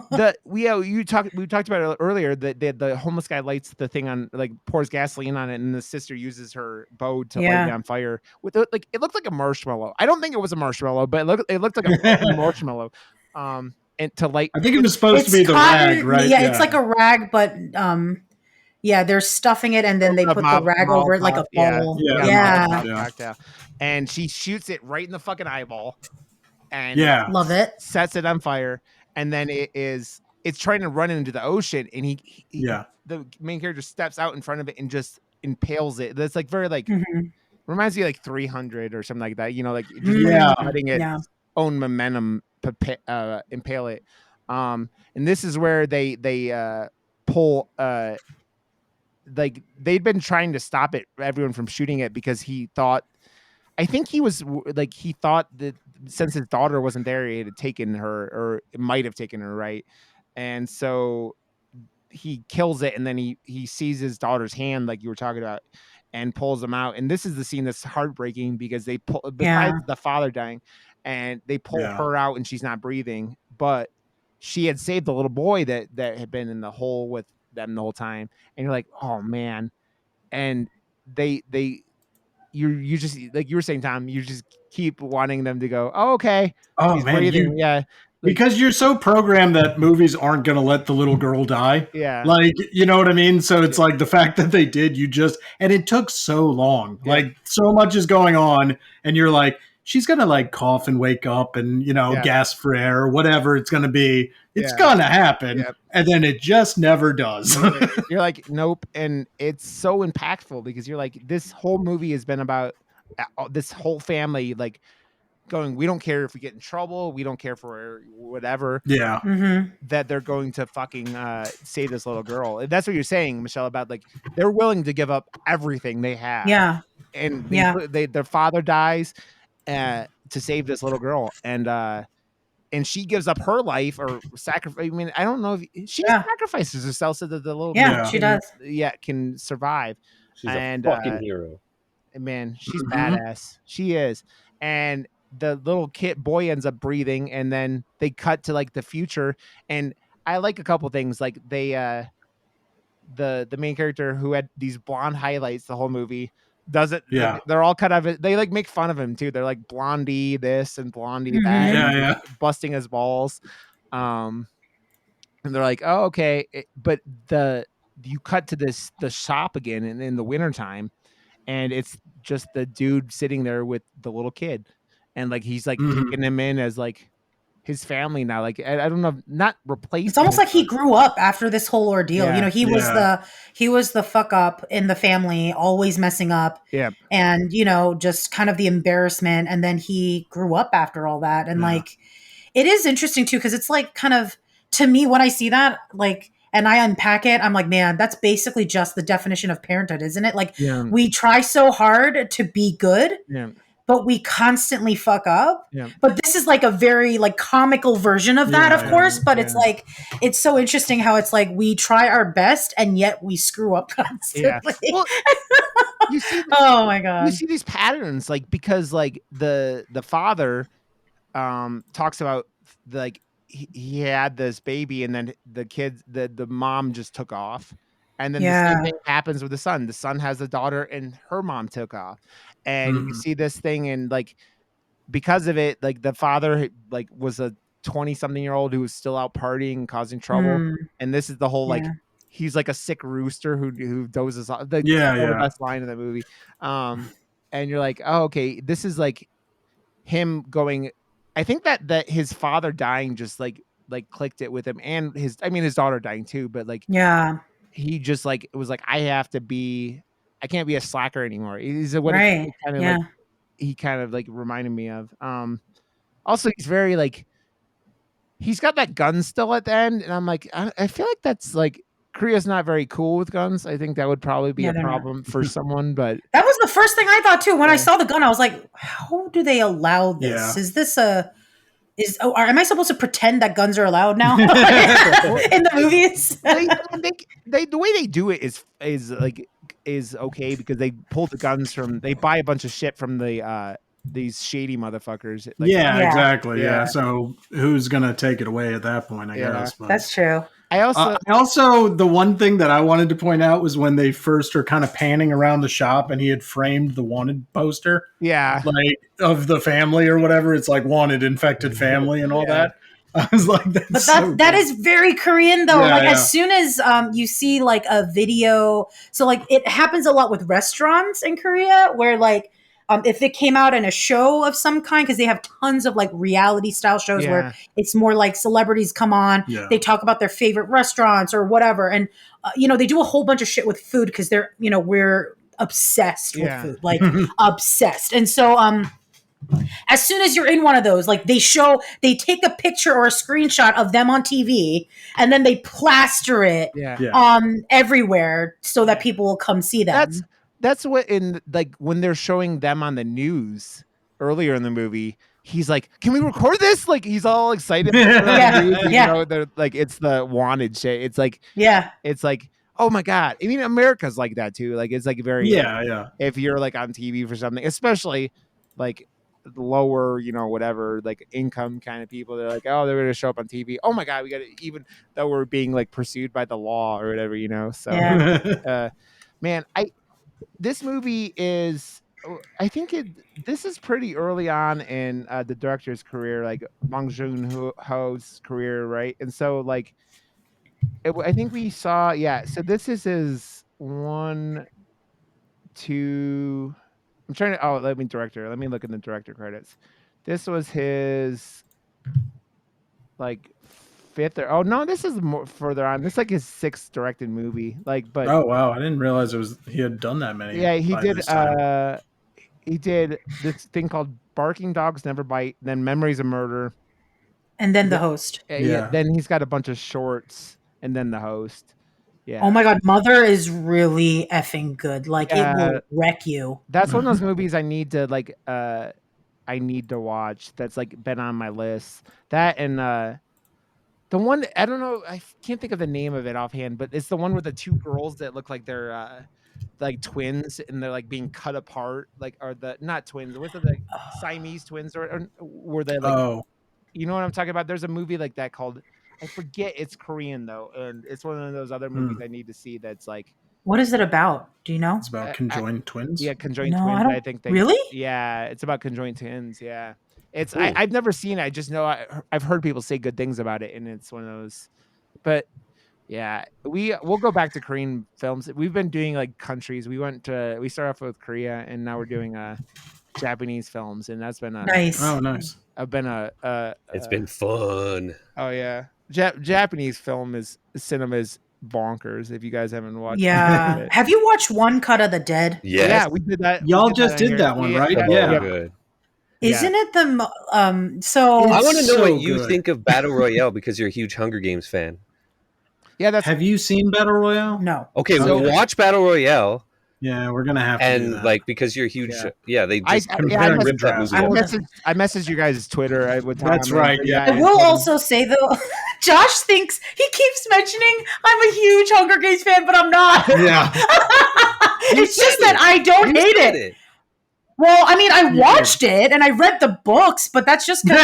we talked about it earlier that the homeless guy lights the thing on, like pours gasoline on it, and the sister uses her bow to light it on fire with like it looked like a marshmallow. I don't think it was a marshmallow, but it looked like a marshmallow. And to light, I think it was supposed to be the rag, right? Yeah, it's like a rag, but yeah, they're stuffing it, and then they put the rag over it like a ball. Yeah. Cocktail. And she shoots it right in the fucking eyeball, and love it. Sets it on fire, and then it's trying to run into the ocean, and he the main character steps out in front of it and just impales it. That's like very like reminds me of like 300 or something like that. You know, like just letting it own momentum impale it. And this is where they pull like they'd been trying to stop everyone from shooting it because he thought that since his daughter wasn't there, he had taken her, or it might have taken her, right? And so he kills it, and then he sees his daughter's hand, like you were talking about, and pulls them out. And this is the scene that's heartbreaking because they pull, besides the father dying, and they pull her out, and she's not breathing, but she had saved the little boy that had been in the hole with them the whole time. And you're like, oh man. And you just, like you were saying, Tom, you just keep wanting them to go, oh, okay. Oh she's man, breathing. Because you're so programmed that movies aren't going to let the little girl die. Yeah. Like, you know what I mean? So it's like the fact that they did, and it took so long. Yeah. Like, so much is going on, and you're like, she's going to like cough and wake up and, gasp for air or whatever it's going to be. It's going to happen. Yep. And then it just never does. You're like, nope. And it's so impactful because you're like, this whole movie has been about this whole family, like, going, we don't care if we get in trouble, we don't care for whatever, that they're going to fucking save this little girl. That's what you're saying, Michelle, about like they're willing to give up everything they have, and their father dies to save this little girl, and she gives up her life or sacrifice. I mean, I don't know if she sacrifices herself so that the little girl she does can survive. She's a fucking hero, man. She's badass. She is. And the little boy ends up breathing, and then they cut to like the future. And I like a couple things, like they the main character who had these blonde highlights the whole movie does it. They're all cut out of it. They like make fun of him too. They're like Blondie this and Blondie that, busting his balls. And they're like, oh, okay. But you cut to the shop again in the wintertime, and it's just the dude sitting there with the little kid. And like he's like taking him in as like his family now. Like I don't know, not replaced. It's almost like he grew up after this whole ordeal. He was the fuck up in the family, always messing up. Yeah. And just kind of the embarrassment. And then he grew up after all that. And like it is interesting too, because it's like kind of, to me, when I see that, like, and I unpack it, I'm like, man, that's basically just the definition of parenthood, isn't it? Like we try so hard to be good. Yeah. But we constantly fuck up. Yeah. But this is like a very like comical version of that, of course. But it's like, it's so interesting how it's like we try our best and yet we screw up constantly. Yeah. Well, you see oh my God. You see these patterns, like, because like the father talks about like he had this baby, and then the kids, the mom just took off. And then the same thing happens with the son. The son has a daughter, and her mom took off. And you see this thing, and like because of it, like the father like was a 20-something-year-old who was still out partying, causing trouble. And this is the whole like he's like a sick rooster who dozes off. The best line in the movie. And you're like, oh, okay, this is like him going. I think that his father dying just like clicked it with him, and his daughter dying too. But like he just like it was like I can't be a slacker anymore. He's what he kind of like reminded me of. Also, he's very like he's got that gun still at the end, and I'm like I feel like that's like Korea's not very cool with guns. I think that would probably be a problem for someone. But that was the first thing I thought too. When I saw the gun, I was like, how do they allow this? Is this am I supposed to pretend that guns are allowed now in the movies? The way they do it is like is okay because they pull the guns they buy a bunch of shit from these shady motherfuckers. Like, exactly. Yeah. So who's gonna take it away at that point? I guess. But, that's true. I also the one thing that I wanted to point out was when they first are kind of panning around the shop and he had framed the wanted poster. Yeah. Like of the family or whatever. It's like wanted infected family and all that. I was like, that is very Korean though. As soon as you see like a video, so like it happens a lot with restaurants in Korea where like if it came out in a show of some kind, because they have tons of like reality style shows where it's more like celebrities come on, they talk about their favorite restaurants or whatever, and they do a whole bunch of shit with food because they're we're obsessed with food, like obsessed, and so as soon as you're in one of those, like they take a picture or a screenshot of them on TV and then they plaster it everywhere so that people will come see them. That's what in like when they're showing them on the news earlier in the movie, he's like, "Can we record this?" Like he's all excited. They're like, it's the wanted shit. It's like, it's like, oh my God. I mean, America's like that too. Like it's like very if you're like on TV for something, especially like lower, whatever, like income kind of people, they're like, oh, they're gonna show up on TV. Oh my God, we got to, even though we're being like pursued by the law or whatever, So man, this movie is, I think this is pretty early on in the director's career, like Bong Joon-ho's career, right? And so like I think we saw so this is his 1, 2, I'm trying to. Let me look in the director credits. This was his like 5th or no, this is more further on. This is like his 6th directed movie. Like, but oh wow, I didn't realize he had done that many. Yeah, he did. He did this thing called Barking Dogs Never Bite, then Memories of Murder, and then The Host. Then he's got a bunch of shorts, and then The Host. Yeah. Oh my God, Mother is really effing good. Like it will wreck you. That's one of those movies I need to watch. That's like been on my list. That and the one, I don't know, I can't think of the name of it offhand, but it's the one with the 2 girls that look like they're like twins and they're like being cut apart, like are the not twins, what are the Siamese twins or were they like? You know what I'm talking about? There's a movie like that called, I forget, it's Korean though, and it's one of those other movies I need to see that's like. What is it about? Do you know? It's about conjoined twins. Yeah, conjoined twins. I think they really. Yeah, it's about conjoined twins. Yeah, it's. I've never seen it. I just know I've heard people say good things about it, and it's one of those. But yeah, we'll go back to Korean films. We've been doing like countries. We started off with Korea, and now we're doing Japanese films, and that's been nice. Oh, nice. I've been it's been fun. Oh yeah, Japanese cinema is bonkers. If you guys haven't watched, have you watched One Cut of the Dead? Yes. Yeah, we did that. Y'all just did that one, right? Yeah. Good. Isn't it so? I want to know what you think of Battle Royale because you're a huge Hunger Games fan. Yeah, have you seen Battle Royale? No. Okay, so watch Battle Royale. Yeah, we're gonna have to. And do that. like because you're huge, they just I messaged you guys' Twitter. That's right. Yeah. I will also say though, Josh thinks he keeps mentioning I'm a huge Hunger Games fan, but I'm not. Yeah. It's just that I don't hate it. Well, I mean, I watched it and I read the books, but that's just because.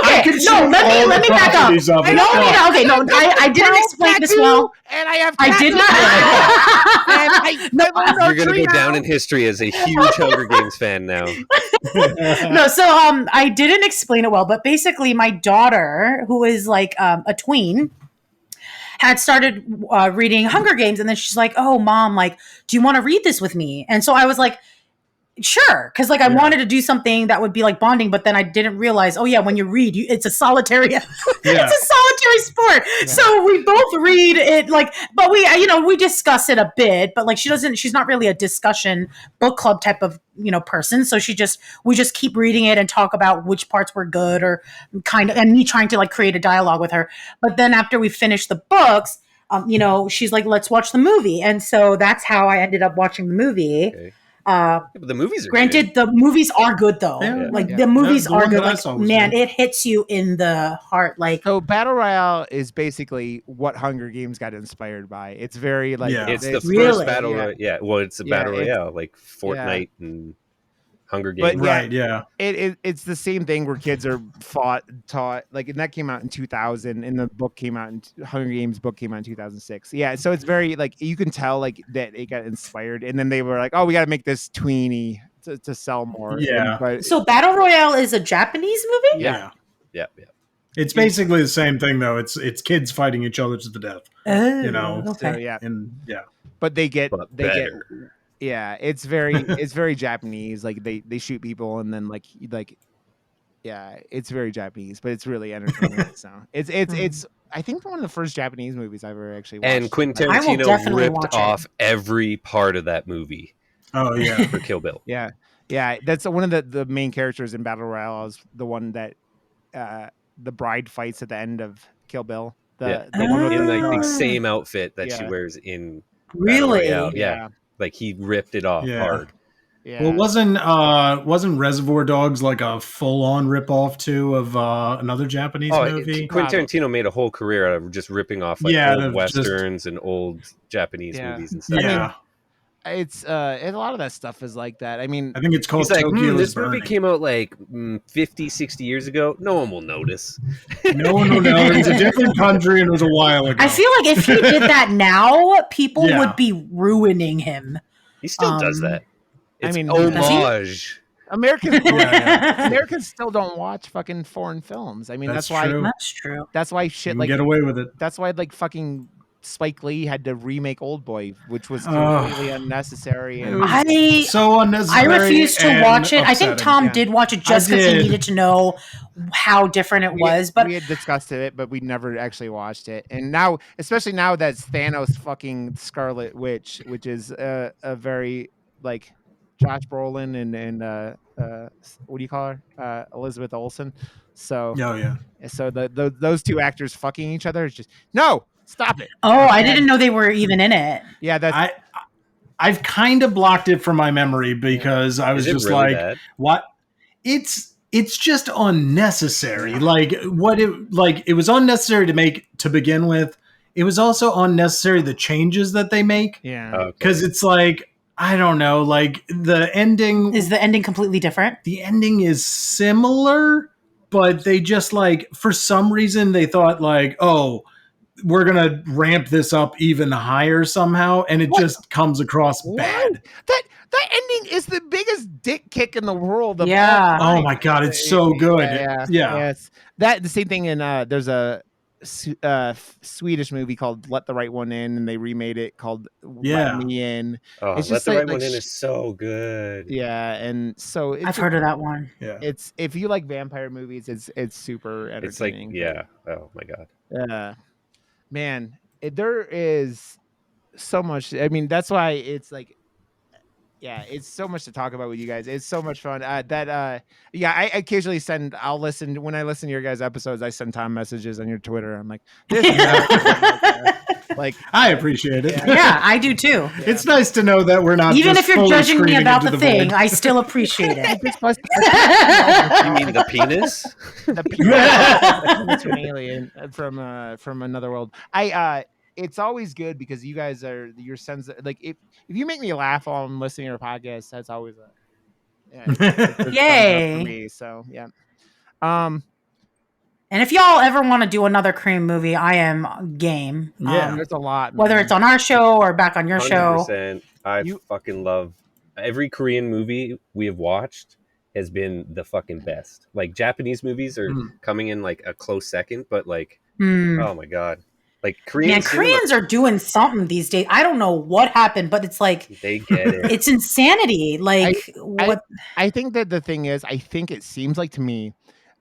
Okay, no, let me back up. I didn't explain this well, and I did not. You're gonna go down in history as a huge Hunger Games fan now. No, so I didn't explain it well, but basically, my daughter, who is like a tween, had started reading Hunger Games, and then she's like, "Oh, Mom, like, do you want to read this with me?" And so I was like, sure, because like I wanted to do something that would be like bonding, but then I didn't realize, oh yeah, when you read, it's a solitary, it's a solitary sport. Yeah. So we both read it, like, but we discuss it a bit, but like she's not really a discussion book club type of person. So we just keep reading it and talk about which parts were good or kind of, and me trying to like create a dialogue with her. But then after we finish the books, she's like, let's watch the movie, and so that's how I ended up watching the movie. Okay. But the movies are Granted, good. the movies are good though. Yeah. Like Yeah. the movies The are one good. that I Like saw was man, good. it hits you in the heart. Like So Battle Royale is basically what Hunger Games got inspired by. It's very like Yeah. It's the Really? first battle yeah, royale. Yeah, well, it's a Yeah, battle it's- royale, like Fortnite and Hunger But Games. yeah, Right, yeah. it's the same thing where kids are taught like, and that came out in 2000, and the book came out in Hunger Games book came out in 2006. Yeah, so it's very like you can tell like that it got inspired, and then they were like, oh, we got to make this tweeny to sell more. Yeah. But so, Battle Royale is a Japanese movie. yeah. Yeah. It's basically the same thing though. It's kids fighting each other to the death. Oh, You know, okay. So yeah, And yeah. but they get But better. yeah, it's very Japanese. Like they shoot people and then like yeah, it's very Japanese, but it's really entertaining. So it's I think one of the first Japanese movies I've ever actually watched. And Quentin I will Tarantino definitely ripped watch it. off every part of that movie Oh yeah. for Kill Bill. Yeah, that's one of the main characters in Battle Royale is the one that the bride fights at the end of Kill Bill. The one with In like the Oh. same outfit that she Yeah. wears in Battle Really? Royale. Yeah. Like he ripped it off Yeah. hard. yeah. Well, wasn't Reservoir Dogs like a full-on rip-off too of another Japanese movie? Quentin Tarantino made a whole career out of just ripping off like Yeah, old of just- westerns and old Japanese Yeah. movies and stuff. I mean, Yeah, it's a lot of that stuff is like that. I mean, I think it's called He's like, Tokyo is this movie Burning. came out like 50, 60 years ago. No one will notice. No one will know. It's a different country and it was a while ago. I feel like if he did that now, people Yeah. would be ruining him. He still does that. I It's mean, homage. Americans Yeah. Americans still don't watch fucking foreign films. I mean, That's that's why true. That's true. that's why You shit can like get away with it. that's why like fucking Spike Lee had to remake Old Boy, which was Ugh. completely unnecessary. It And was so I unnecessary. refuse to and watch it. I think upsetting. Tom Yeah. did watch it just because he did. needed to know how different it was. But we had discussed it, but we never actually watched it. And now, especially now that Thanos fucking Scarlet Witch, which is a very like Josh Brolin and what do you call her? Elizabeth Olsen. So Oh yeah. so those two actors fucking each other is just no, stop it. I didn't know they were even in it. Yeah, that's I've kind of blocked it from my memory because I was Is it just really like, bad? what? It's just unnecessary. Like it was unnecessary to make to begin with. It was also unnecessary the changes that they make yeah. Okay. because it's like I don't know, like the ending. Is the ending completely different? The ending is similar, but they just like for some reason they thought like, oh, we're gonna ramp this up even higher somehow, and it just comes across bad. That ending is the biggest dick kick in the world. Of Yeah. all time. Oh my god, it's so good. Yeah. Yeah. That the same thing in there's a Swedish movie called Let the Right One In, and they remade it called Yeah. Let Me In. Oh, It's Let just the like- Right One like In is so good. Yeah, and so it's I've heard of that one. Yeah. it's if you like vampire movies, it's super It's like, entertaining. yeah. Oh my god. Man, there is so much. I mean, that's why it's like, yeah, it's so much to talk about with you guys. It's so much fun. Yeah, I occasionally I'll listen when I listen to your guys' episodes. I send Tom messages on your Twitter. I'm like, this is like I appreciate it. Yeah, I do too. It's nice to know that we're not Even just if you're fully judging me screaming about into the thing, void. I still appreciate it. You mean the penis? the penis from Alien from another world. It's always good because you guys are your sense like if you make me laugh while I'm listening to your podcast, that's always it's thumbs up Yay. for me. So yeah. And if y'all ever want to do another Cream movie, I am game. Yeah. There's a lot, Whether man. it's on our show or back on your show. 100%. I fucking love every Korean movie we have watched has been the fucking best. Like Japanese movies are coming in like a close second, but like, oh my god, like Korean. Man, Koreans are doing something these days. I don't know what happened, but it's like they get it. it's insanity. Like what? I think that the thing is, I think it seems like to me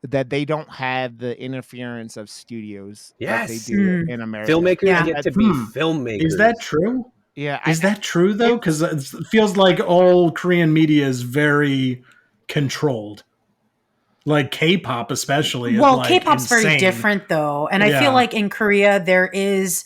that they don't have the interference of studios like they Yes. do in America. Filmmakers Yeah. get to be filmmakers. Is that true? Yeah, Is that true though? Because it feels like all Korean media is very controlled. Like K-pop, especially. Well, like K-pop's very insane. different though, and I Yeah. feel like in Korea there is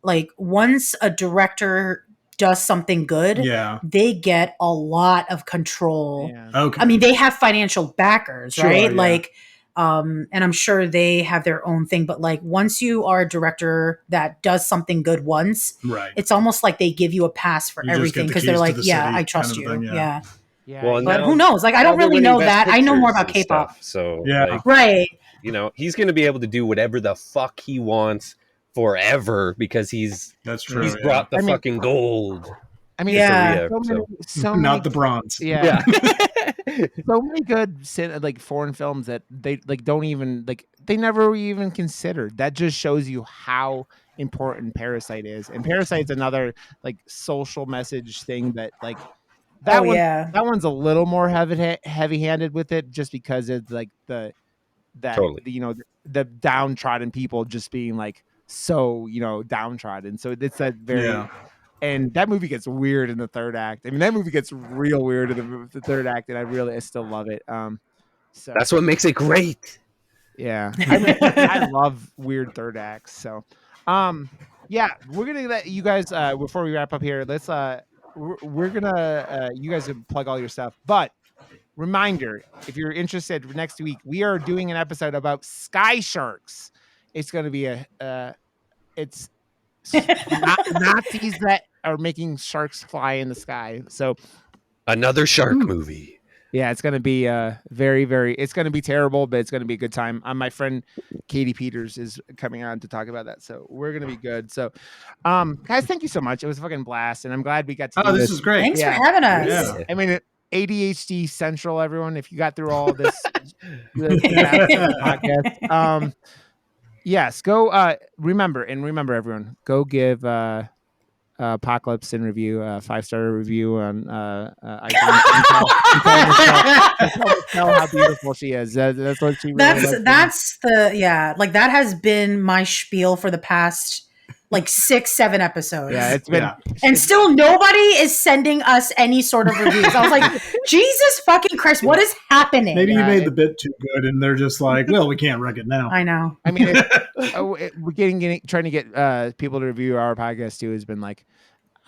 like once a director does something good, they get a lot of control. Okay. I mean, they have financial backers, right? Yeah. Like, and I'm sure they have their own thing, but like once you are a director that does something good once, it's almost like they give you a pass for everything because they're like, I trust you. Kind of thing, yeah. Well, but who knows? Like, I don't really know that. I know more about K-pop. So, right. You know, he's going to be able to do whatever the fuck he wants forever because he's brought the fucking gold. I mean, so many, not the bronze. Yeah. So many good like foreign films that they like don't even like they never even considered. That just shows you how important Parasite is. And Parasite's another like social message thing that like that one's a little more heavy-handed with it just because it's like the downtrodden people just being like so, downtrodden. So it's that very and that movie gets weird in the third act. I mean, that movie gets real weird in the third act, and I still love it. So that's what makes it great. Yeah, I love weird third acts. So, yeah, we're gonna let you guys before we wrap up here. Let's we're gonna you guys can plug all your stuff, but reminder: if you're interested, next week we are doing an episode about sky sharks. It's gonna be it's Nazis that are making sharks fly in the sky. So another shark movie. Yeah, it's gonna be very, very. It's gonna be terrible, but it's gonna be a good time. My friend Katie Peters is coming on to talk about that, so we're gonna be good. So, guys, thank you so much. It was a fucking blast, and I'm glad we got to. Oh, this is great. Thanks for having us. Yeah. I mean, ADHD Central, everyone. If you got through all this podcast, yes, go. Remember, everyone, go give Apocalypse in Review 5-star review on iTunes. Tell how beautiful she is. That's what she. Really that's like that has been my spiel for the past like 6-7 episodes. Yeah, it's been, and still nobody is sending us any sort of reviews. I was like, Jesus fucking Christ, what is happening? Maybe you made the bit too good, and they're just like, well, we can't wreck it now. I know. I mean, we're trying to get people to review our podcast too. Has been like.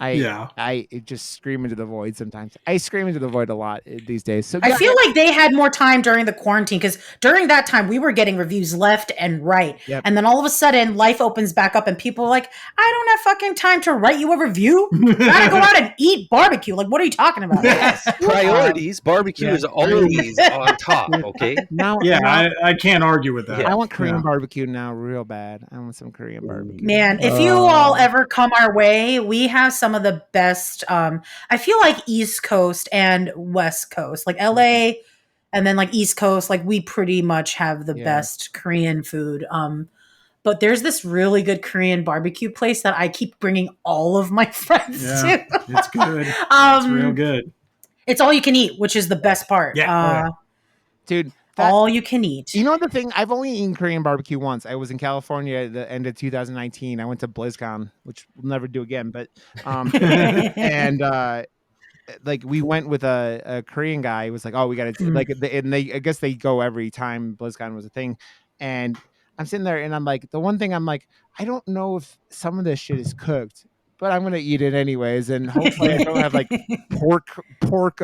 I just scream into the void sometimes. I scream into the void a lot these days. So I feel like they had more time during the quarantine because during that time we were getting reviews left and right. Yep. And then all of a sudden life opens back up and people are like, I don't have fucking time to write you a review. Gotta go out and eat barbecue. Like, what are you talking about? Priorities. Barbecue is always on top, okay? I can't argue with that. I want Korean barbecue now real bad. I want some Korean barbecue. Man, if you all ever come our way, we have some of the best I feel like East Coast and West Coast, like LA and then like East Coast, like we pretty much have the best Korean food. But there's this really good Korean barbecue place that I keep bringing all of my friends to. It's good. It's real good. It's all you can eat, which is the best part. Dude, all you can eat. You know the thing? I've only eaten Korean barbecue once. I was in California at the end of 2019. I went to BlizzCon, which we'll never do again. But and like we went with a Korean guy. He was like, "Oh, we got to like," and I guess they go every time BlizzCon was a thing. And I'm sitting there, and I'm like, the one thing I'm like, I don't know if some of this shit is cooked, but I'm gonna eat it anyways, and hopefully I don't have like pork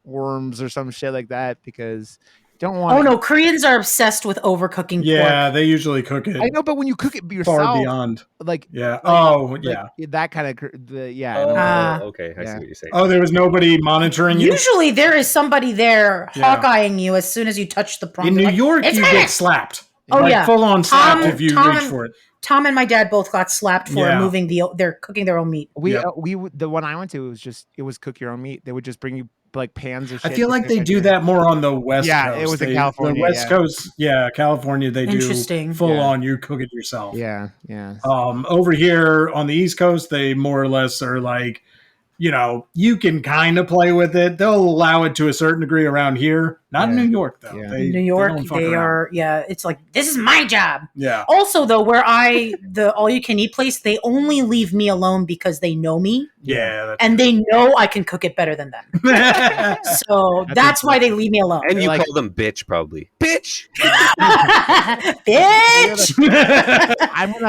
worms or some shit like that because. Don't want. Oh no, Koreans are obsessed with overcooking pork. Yeah, they usually cook it. I know, but when you cook it yourself, far beyond. Like that kind of okay, I see what you're saying. Oh, there was nobody monitoring you. Usually, there is somebody there hawk-eyeing you as soon as you touch the prawn. In New York, you get slapped. Oh like, full on slapped if you reach for it. Tom and my dad both got slapped for moving they're cooking their own meat. The one I went to it was cook your own meat. They would just bring you like pans of shit. I feel like they do that more on the West Coast. Yeah, it was in California. The West Coast, California, they do full on. You cook it yourself. Yeah. Over here on the East Coast, they more or less are like, you can kind of play with it. They'll allow it to a certain degree around here. Not in New York though. Yeah. In New York, don't fuck they around. are. Yeah, it's like this is my job. Yeah. Also, though, where the all you can eat place, they only leave me alone because they know me. Yeah. And they know I can cook it better than them. So that's why they leave me alone. And you like- call them bitch, probably. Bitch! Bitch!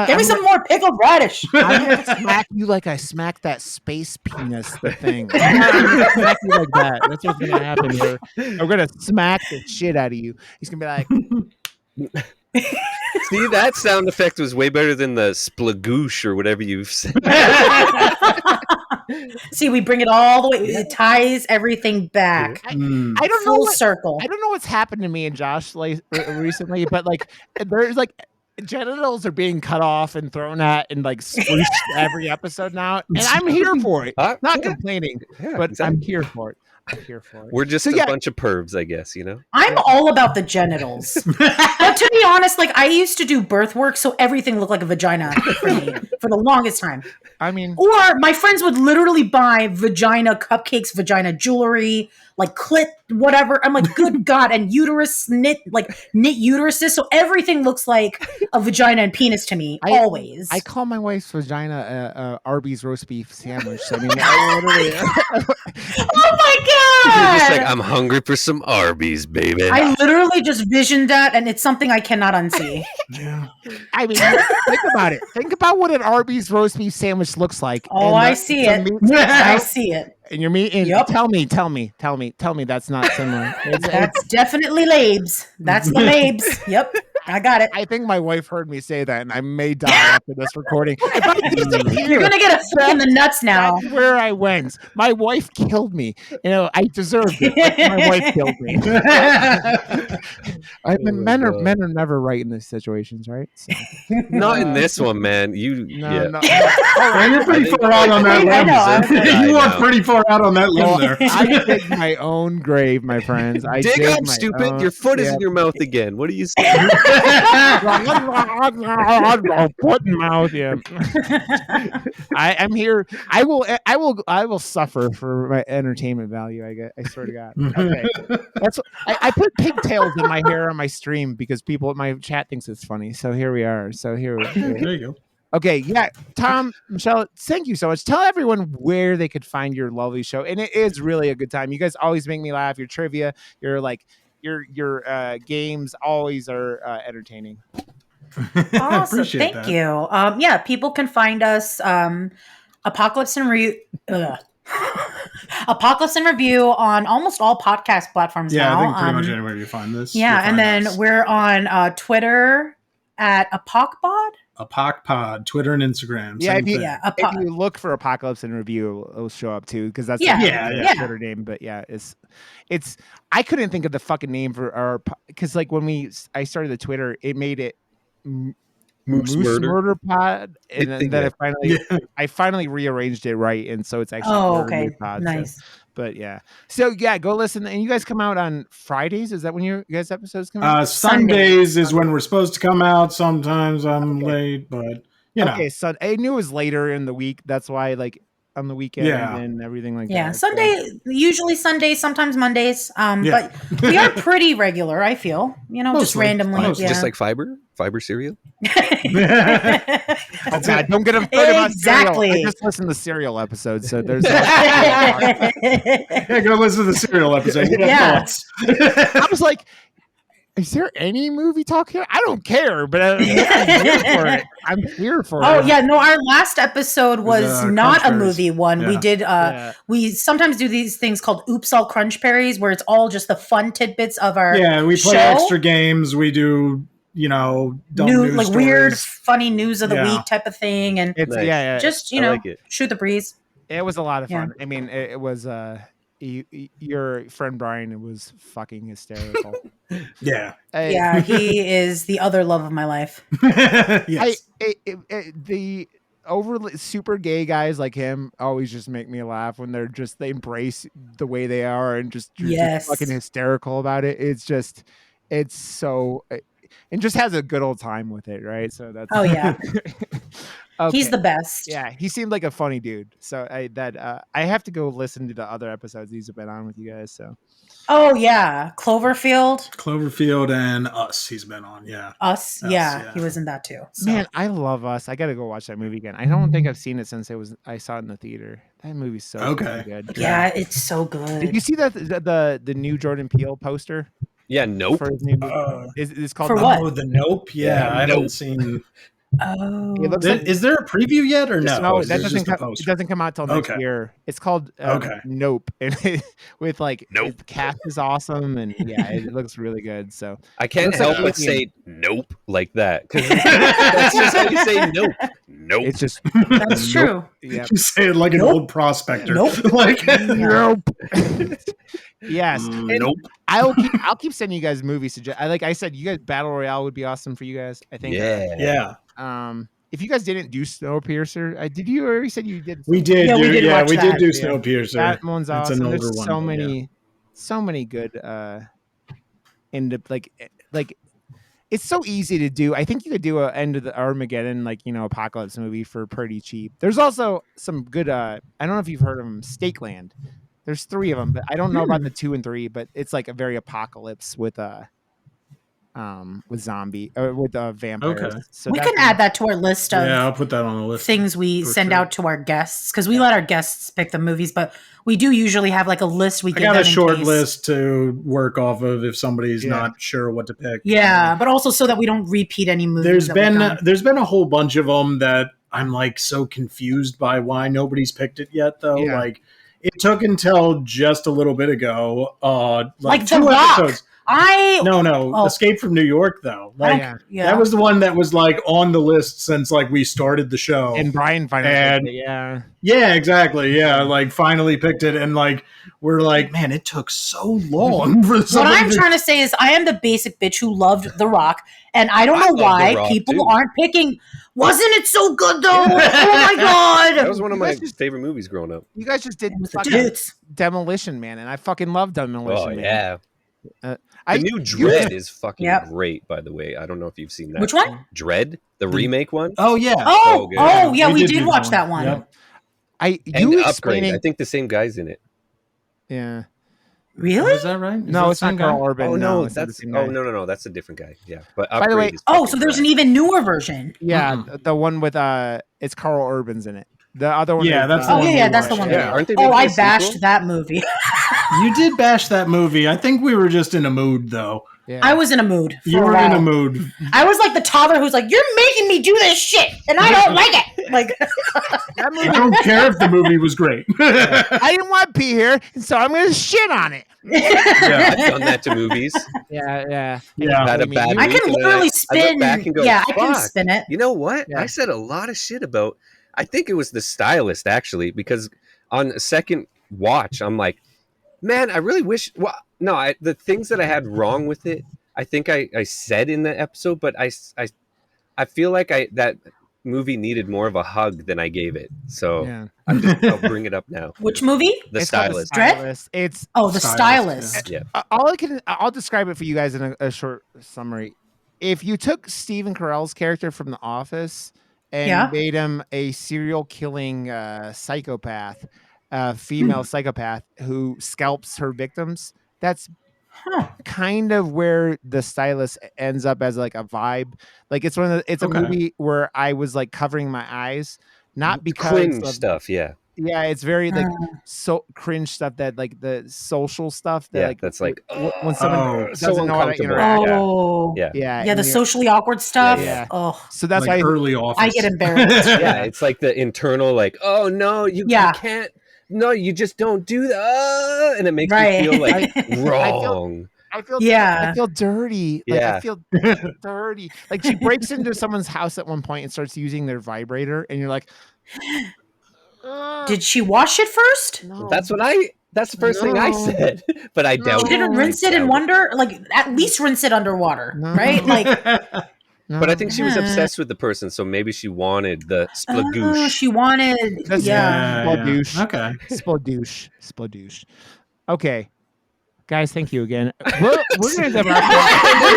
Give me some more pickled radish. I'm gonna smack you like I smacked that space penis thing. I'm gonna smack you like that. That's what's gonna happen here. I'm gonna smack the shit out of you. He's gonna be like, See, that sound effect was way better than the splagoosh or whatever you've said. See, we bring it all the way. It ties everything back. I don't know Full what, circle. I don't know what's happened to me and Josh recently, but like there's like genitals are being cut off and thrown at and like squished every episode now, and I'm here for it. Not complaining, but exactly. I'm here for it. I'm here for it. We're just a bunch of pervs, I guess, you know? I'm all about the genitals. But to be honest, like I used to do birth work, so everything looked like a vagina for me for the longest time. I mean, or my friends would literally buy vagina cupcakes, vagina jewelry, like clit, whatever. I'm like, good God, and uterus knit uteruses, so everything looks like a vagina and penis to me, always. I call my wife's vagina Arby's roast beef sandwich. I mean, I literally. Oh my God! You're just like, I'm hungry for some Arby's, baby. I literally just visioned that, and it's something I cannot unsee. Yeah. I mean, think about it. Think about what an Arby's roast beef sandwich looks like. Oh, I see it. I see it. And you're meeting. Yep. Tell me that's not similar. That's definitely labes. That's the labes. Yep. I got it. I think my wife heard me say that, and I may die after this recording. If I disappear, you're gonna get a kick in the nuts now. That's where I went. My wife killed me. You know, I deserved it. But my wife killed me. Men are never right in these situations, right? So. Not in this one, man. No. You're pretty far out on that limb. You are pretty far out on that limb there. I dig my own grave, my friends. I dig up, stupid. Your foot is in your mouth again. What are you saying? Foot in mouth, yeah. I'm here. I will suffer for my entertainment value. I swear to God. Okay, that's I put pigtails in my hair on my stream because my chat thinks it's funny. So here we are. So here. There you go. Okay, yeah, Tom, Michelle, thank you so much. Tell everyone where they could find your lovely show, and it is really a good time. You guys always make me laugh. Your trivia, your games always are entertaining. Awesome, thank you. Yeah, people can find us Apocalypse and Review on almost all podcast platforms now. Yeah, I think pretty much anywhere you find this. Yeah, and then we're on Twitter at ApocPod. ApocPod, Twitter and Instagram. Yeah, if you look for Apocalypse and Review, it'll show up too because that's the Twitter name. But yeah, it's. I couldn't think of the fucking name for our because like when I started the Twitter, it made it Moose Murder Pod, and then I finally rearranged it right, and so it's actually Pod, nice. So, but yeah, so yeah, go listen. And you guys come out on Fridays. Is that when your guys' episodes come out? Sundays is when we're supposed to come out. Sometimes I'm late, but you know. Okay, so I knew it was later in the week. That's why, like on the weekend and everything like that. Yeah, Sunday, usually Sundays, sometimes Mondays. But we are pretty regular. I feel, just randomly. Just like fiber cereal. Oh God, don't get him started about cereal. I just listened to Serial episodes, so there's. Yeah, go listen to the Serial episode. Thoughts. I was like, is there any movie talk here? I don't care, but I'm here for it. I'm here for it. Oh yeah, no, our last episode was not a movie one. Yeah. We did we sometimes do these things called Oops All Crunch Berries, where it's all just the fun tidbits of our we play extra games. We do dumb news like stories. Weird, funny news of the week type of thing, and it's just shoot the breeze. It was a lot of fun. I mean, it was your friend Brian was fucking hysterical. Yeah, he is the other love of my life. Yes. The overly super gay guys like him always just make me laugh when they embrace the way they are and just fucking hysterical about it. It's so and just has a good old time with it, right? So that's Okay. He's the best. Yeah, he seemed like a funny dude. So I have to go listen to the other episodes he's been on with you guys. So Oh yeah, Cloverfield and Us. He's been on. Yeah. Us. Yeah, he was in that too. So. man, I love Us. I got to go watch that movie again. I don't think I've seen it since I saw it in the theater. That movie's so fucking good. Yeah, it's so good. Did you see that the new Jordan Peele poster? Yeah, Nope. For his new movie? It's called for what? Oh, the Nope. Yeah, I haven't seen. Oh, is there a preview yet or no? No, that doesn't come. It doesn't come out till next year. It's called Nope, and with like the cast is awesome, and yeah, it looks really good. So I can't help but say Nope like that because that's just how you say Nope. Nope. It's just that's true. Yeah, you say it like an old prospector. Nope. Like Nope. Yes. Nope. I'll keep sending you guys movies. Like I said, you guys Battle Royale would be awesome for you guys. I think. Yeah. If you guys didn't do Snowpiercer, did you already said you did? We did. Yeah, we did do Snowpiercer. That one's awesome. An older There's one, so many good like it's so easy to do. I think you could do a end of the Armageddon apocalypse movie for pretty cheap. There's also some good I don't know if you've heard of them, Stakeland. There's 3 of them, but I don't know about the 2 and 3, but it's like a very apocalypse with zombie or with vampires. Okay. So we can add that to our list of I'll put that on the list. Things we send out to our guests because we let our guests pick the movies, but we do usually have like a list. I got a short list to work off of if somebody's not sure what to pick. Yeah, but also so that we don't repeat any movies. There's been a whole bunch of them that I'm like so confused by why nobody's picked it yet though. Yeah. Like it took until just a little bit ago. Like 2 episodes. Escape from New York though. Like that was the one that was like on the list since like we started the show. And Brian finally picked it, yeah, exactly. Yeah, like finally picked it, and like we're like, man, it took so long for what I'm trying to say is I am the basic bitch who loved The Rock, and I don't know why people aren't picking. Wasn't it so good though? Oh my god, that was one of my favorite movies growing up. You guys just did Demolition Man, and I fucking love Demolition Man. Yeah. The new Dread is fucking great, by the way. I don't know if you've seen that. Which one? Dread, the remake one. Oh yeah. Oh yeah, we did watch that one. Yep. Upgrade. I think the same guy's in it. Yeah. Really? Is that right? No, it's not Carl Urban. Oh no, no, that's a different guy. Yeah, but by the way, so there's an even newer version. Yeah, the one with it's Carl Urban's in it. The other one. Yeah, that's the one. Yeah, that's the one. Yeah, aren't they? I bashed that movie. You did bash that movie. I think we were just in a mood, though. Yeah. I was in a mood. You were in a mood. I was like the toddler who's like, "You're making me do this shit, and I don't like it." Like, that movie, I don't care if the movie was great. I didn't want to pee here, and so I'm going to shit on it. Yeah, I've done that to movies. Yeah. Had a bad I can literally spin. I back and go, I can spin it. You know what? Yeah. I said a lot of shit about. I think it was the stylist actually, because on a second watch, I'm like, man, I really wish. Well, no, the things that I had wrong with it, I think I said in the episode, but I feel like that movie needed more of a hug than I gave it. So I'll bring it up now. Which movie? The Stylist. Dread? It's The Stylist. Yeah. I'll describe it for you guys in a short summary. If you took Stephen Carell's character from The Office and made him a serial killing psychopath, female psychopath who scalps her victims, that's kind of where The Stylist ends up as like a vibe. Like it's a movie where I was like covering my eyes, not because cringe stuff. Yeah, it's very like so cringe stuff, that like the social stuff that that's like when someone doesn't know how to interact. The socially awkward stuff. So that's like why early Office. I get embarrassed. It's like the internal like, oh no, you can't. No, you just don't do that, and it makes me feel like wrong. I feel dirty. Like, I feel dirty. Like she breaks into someone's house at one point and starts using their vibrator, and you're like, did she wash it first? No. That's the first thing I said, but I doubt. She didn't rinse it in wonder. Like at least rinse it underwater, right? Like. No. But I think she was obsessed with the person, so maybe she wanted the splagoosh. She wanted, Spladoosh. Okay. Spladoosh. Okay. Guys, thank you again. We're gonna never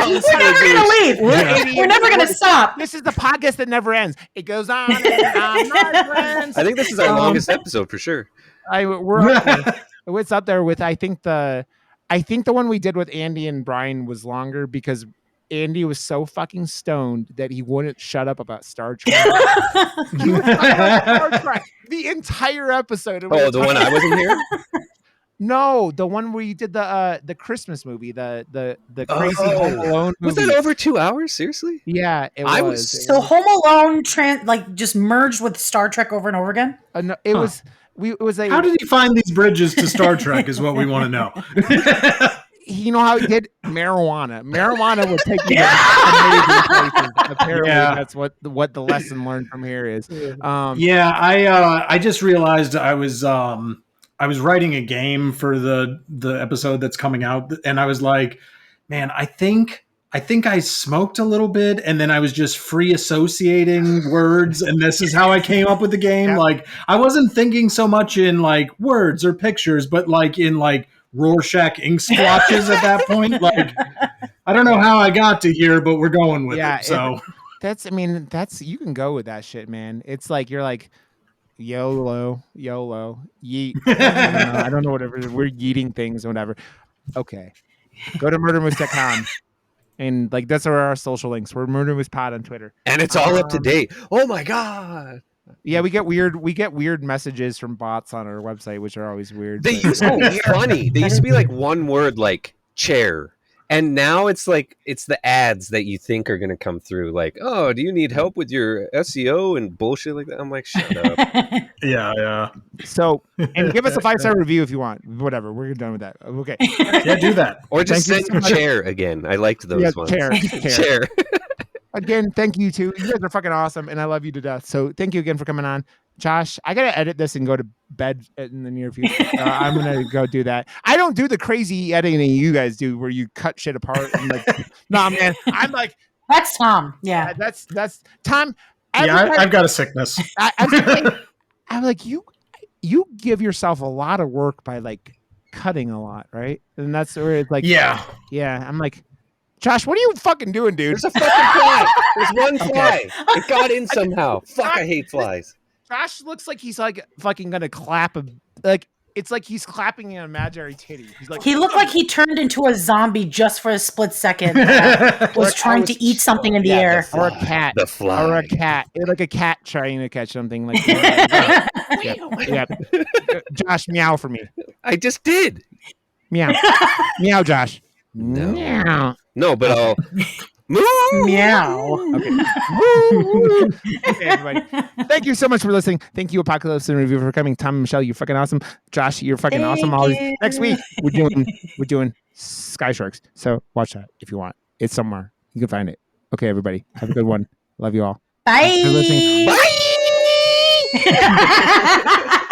leave. We're never gonna stop. This is the podcast that never ends. It goes on and on, my friends. I think this is our longest episode for sure. We're up there. It's up there with I think the one we did with Andy and Brian was longer because Andy was so fucking stoned that he wouldn't shut up about Star Trek. He was talking about Star Trek the entire episode. Oh, the one I wasn't here? No, the one where you did the Christmas movie, the crazy Home Alone movie. Was that over 2 hours? Seriously? Yeah, it was. So Home Alone just merged with Star Trek over and over again? No, it was. It was How did he find these bridges to Star Trek? Is what we want to know. You know how he did marijuana. Marijuana would take you to amazing places. Apparently, that's what the lesson learned from here is. I just realized I was writing a game for the episode that's coming out, and I was like, man, I think I smoked a little bit, and then I was just free associating words, and this is how I came up with the game. Yep. Like, I wasn't thinking so much in like words or pictures, but like in like Rorschach ink splotches at that point. Like, I don't know how I got to here, but we're going with it. So that's you can go with that shit, man. It's like you're like YOLO, yeet. I don't know whatever. We're yeeting things or whatever. Okay, go to murdermoose.com. And like that's our social links. We're Murder Moose Pod on Twitter, and it's all up to date. Oh my god! Yeah, we get weird messages from bots on our website, which are always weird. They used to be funny. They used to be like one word, like chair, and now it's like it's the ads that you think are going to come through. Like, oh, do you need help with your SEO and bullshit like that? I'm like, shut up. Yeah. So, and give us a 5-star review if you want. Whatever, we're done with that. Okay. Yeah, do that. Or just send your chair again. I liked those ones. Chair. Again, thank you too. You guys are fucking awesome, and I love you to death. So, thank you again for coming on, Josh. I gotta edit this and go to bed in the near future. I'm gonna go do that. I don't do the crazy editing you guys do, where you cut shit apart. And like, nah, man. I'm like, that's Tom. Yeah, that's Tom. I've got a sickness. I'm like, you give yourself a lot of work by like cutting a lot, right? And that's where it's like, yeah. I'm like, Josh, what are you fucking doing, dude? There's a fucking fly. There's one fly. It got in somehow. Fuck, I hate flies. Josh looks like he's like fucking gonna clap it's like he's clapping an imaginary titty. He's like, he looked like he turned into a zombie just for a split second. Was trying to eat something in the air, or a cat, the fly, or a cat, like a cat trying to catch something. Like, yeah. Josh, meow for me. I just did. Meow, meow, Josh. No. Meow. No, but I'll meow. Okay, everybody. Thank you so much for listening. Thank you, Apocalypse and Review, for coming. Tom and Michelle, you're fucking awesome. Josh, you're fucking awesome. Next week we're doing Sky Sharks. So watch that if you want. It's somewhere. You can find it. Okay, everybody. Have a good one. Love you all. Bye. Bye.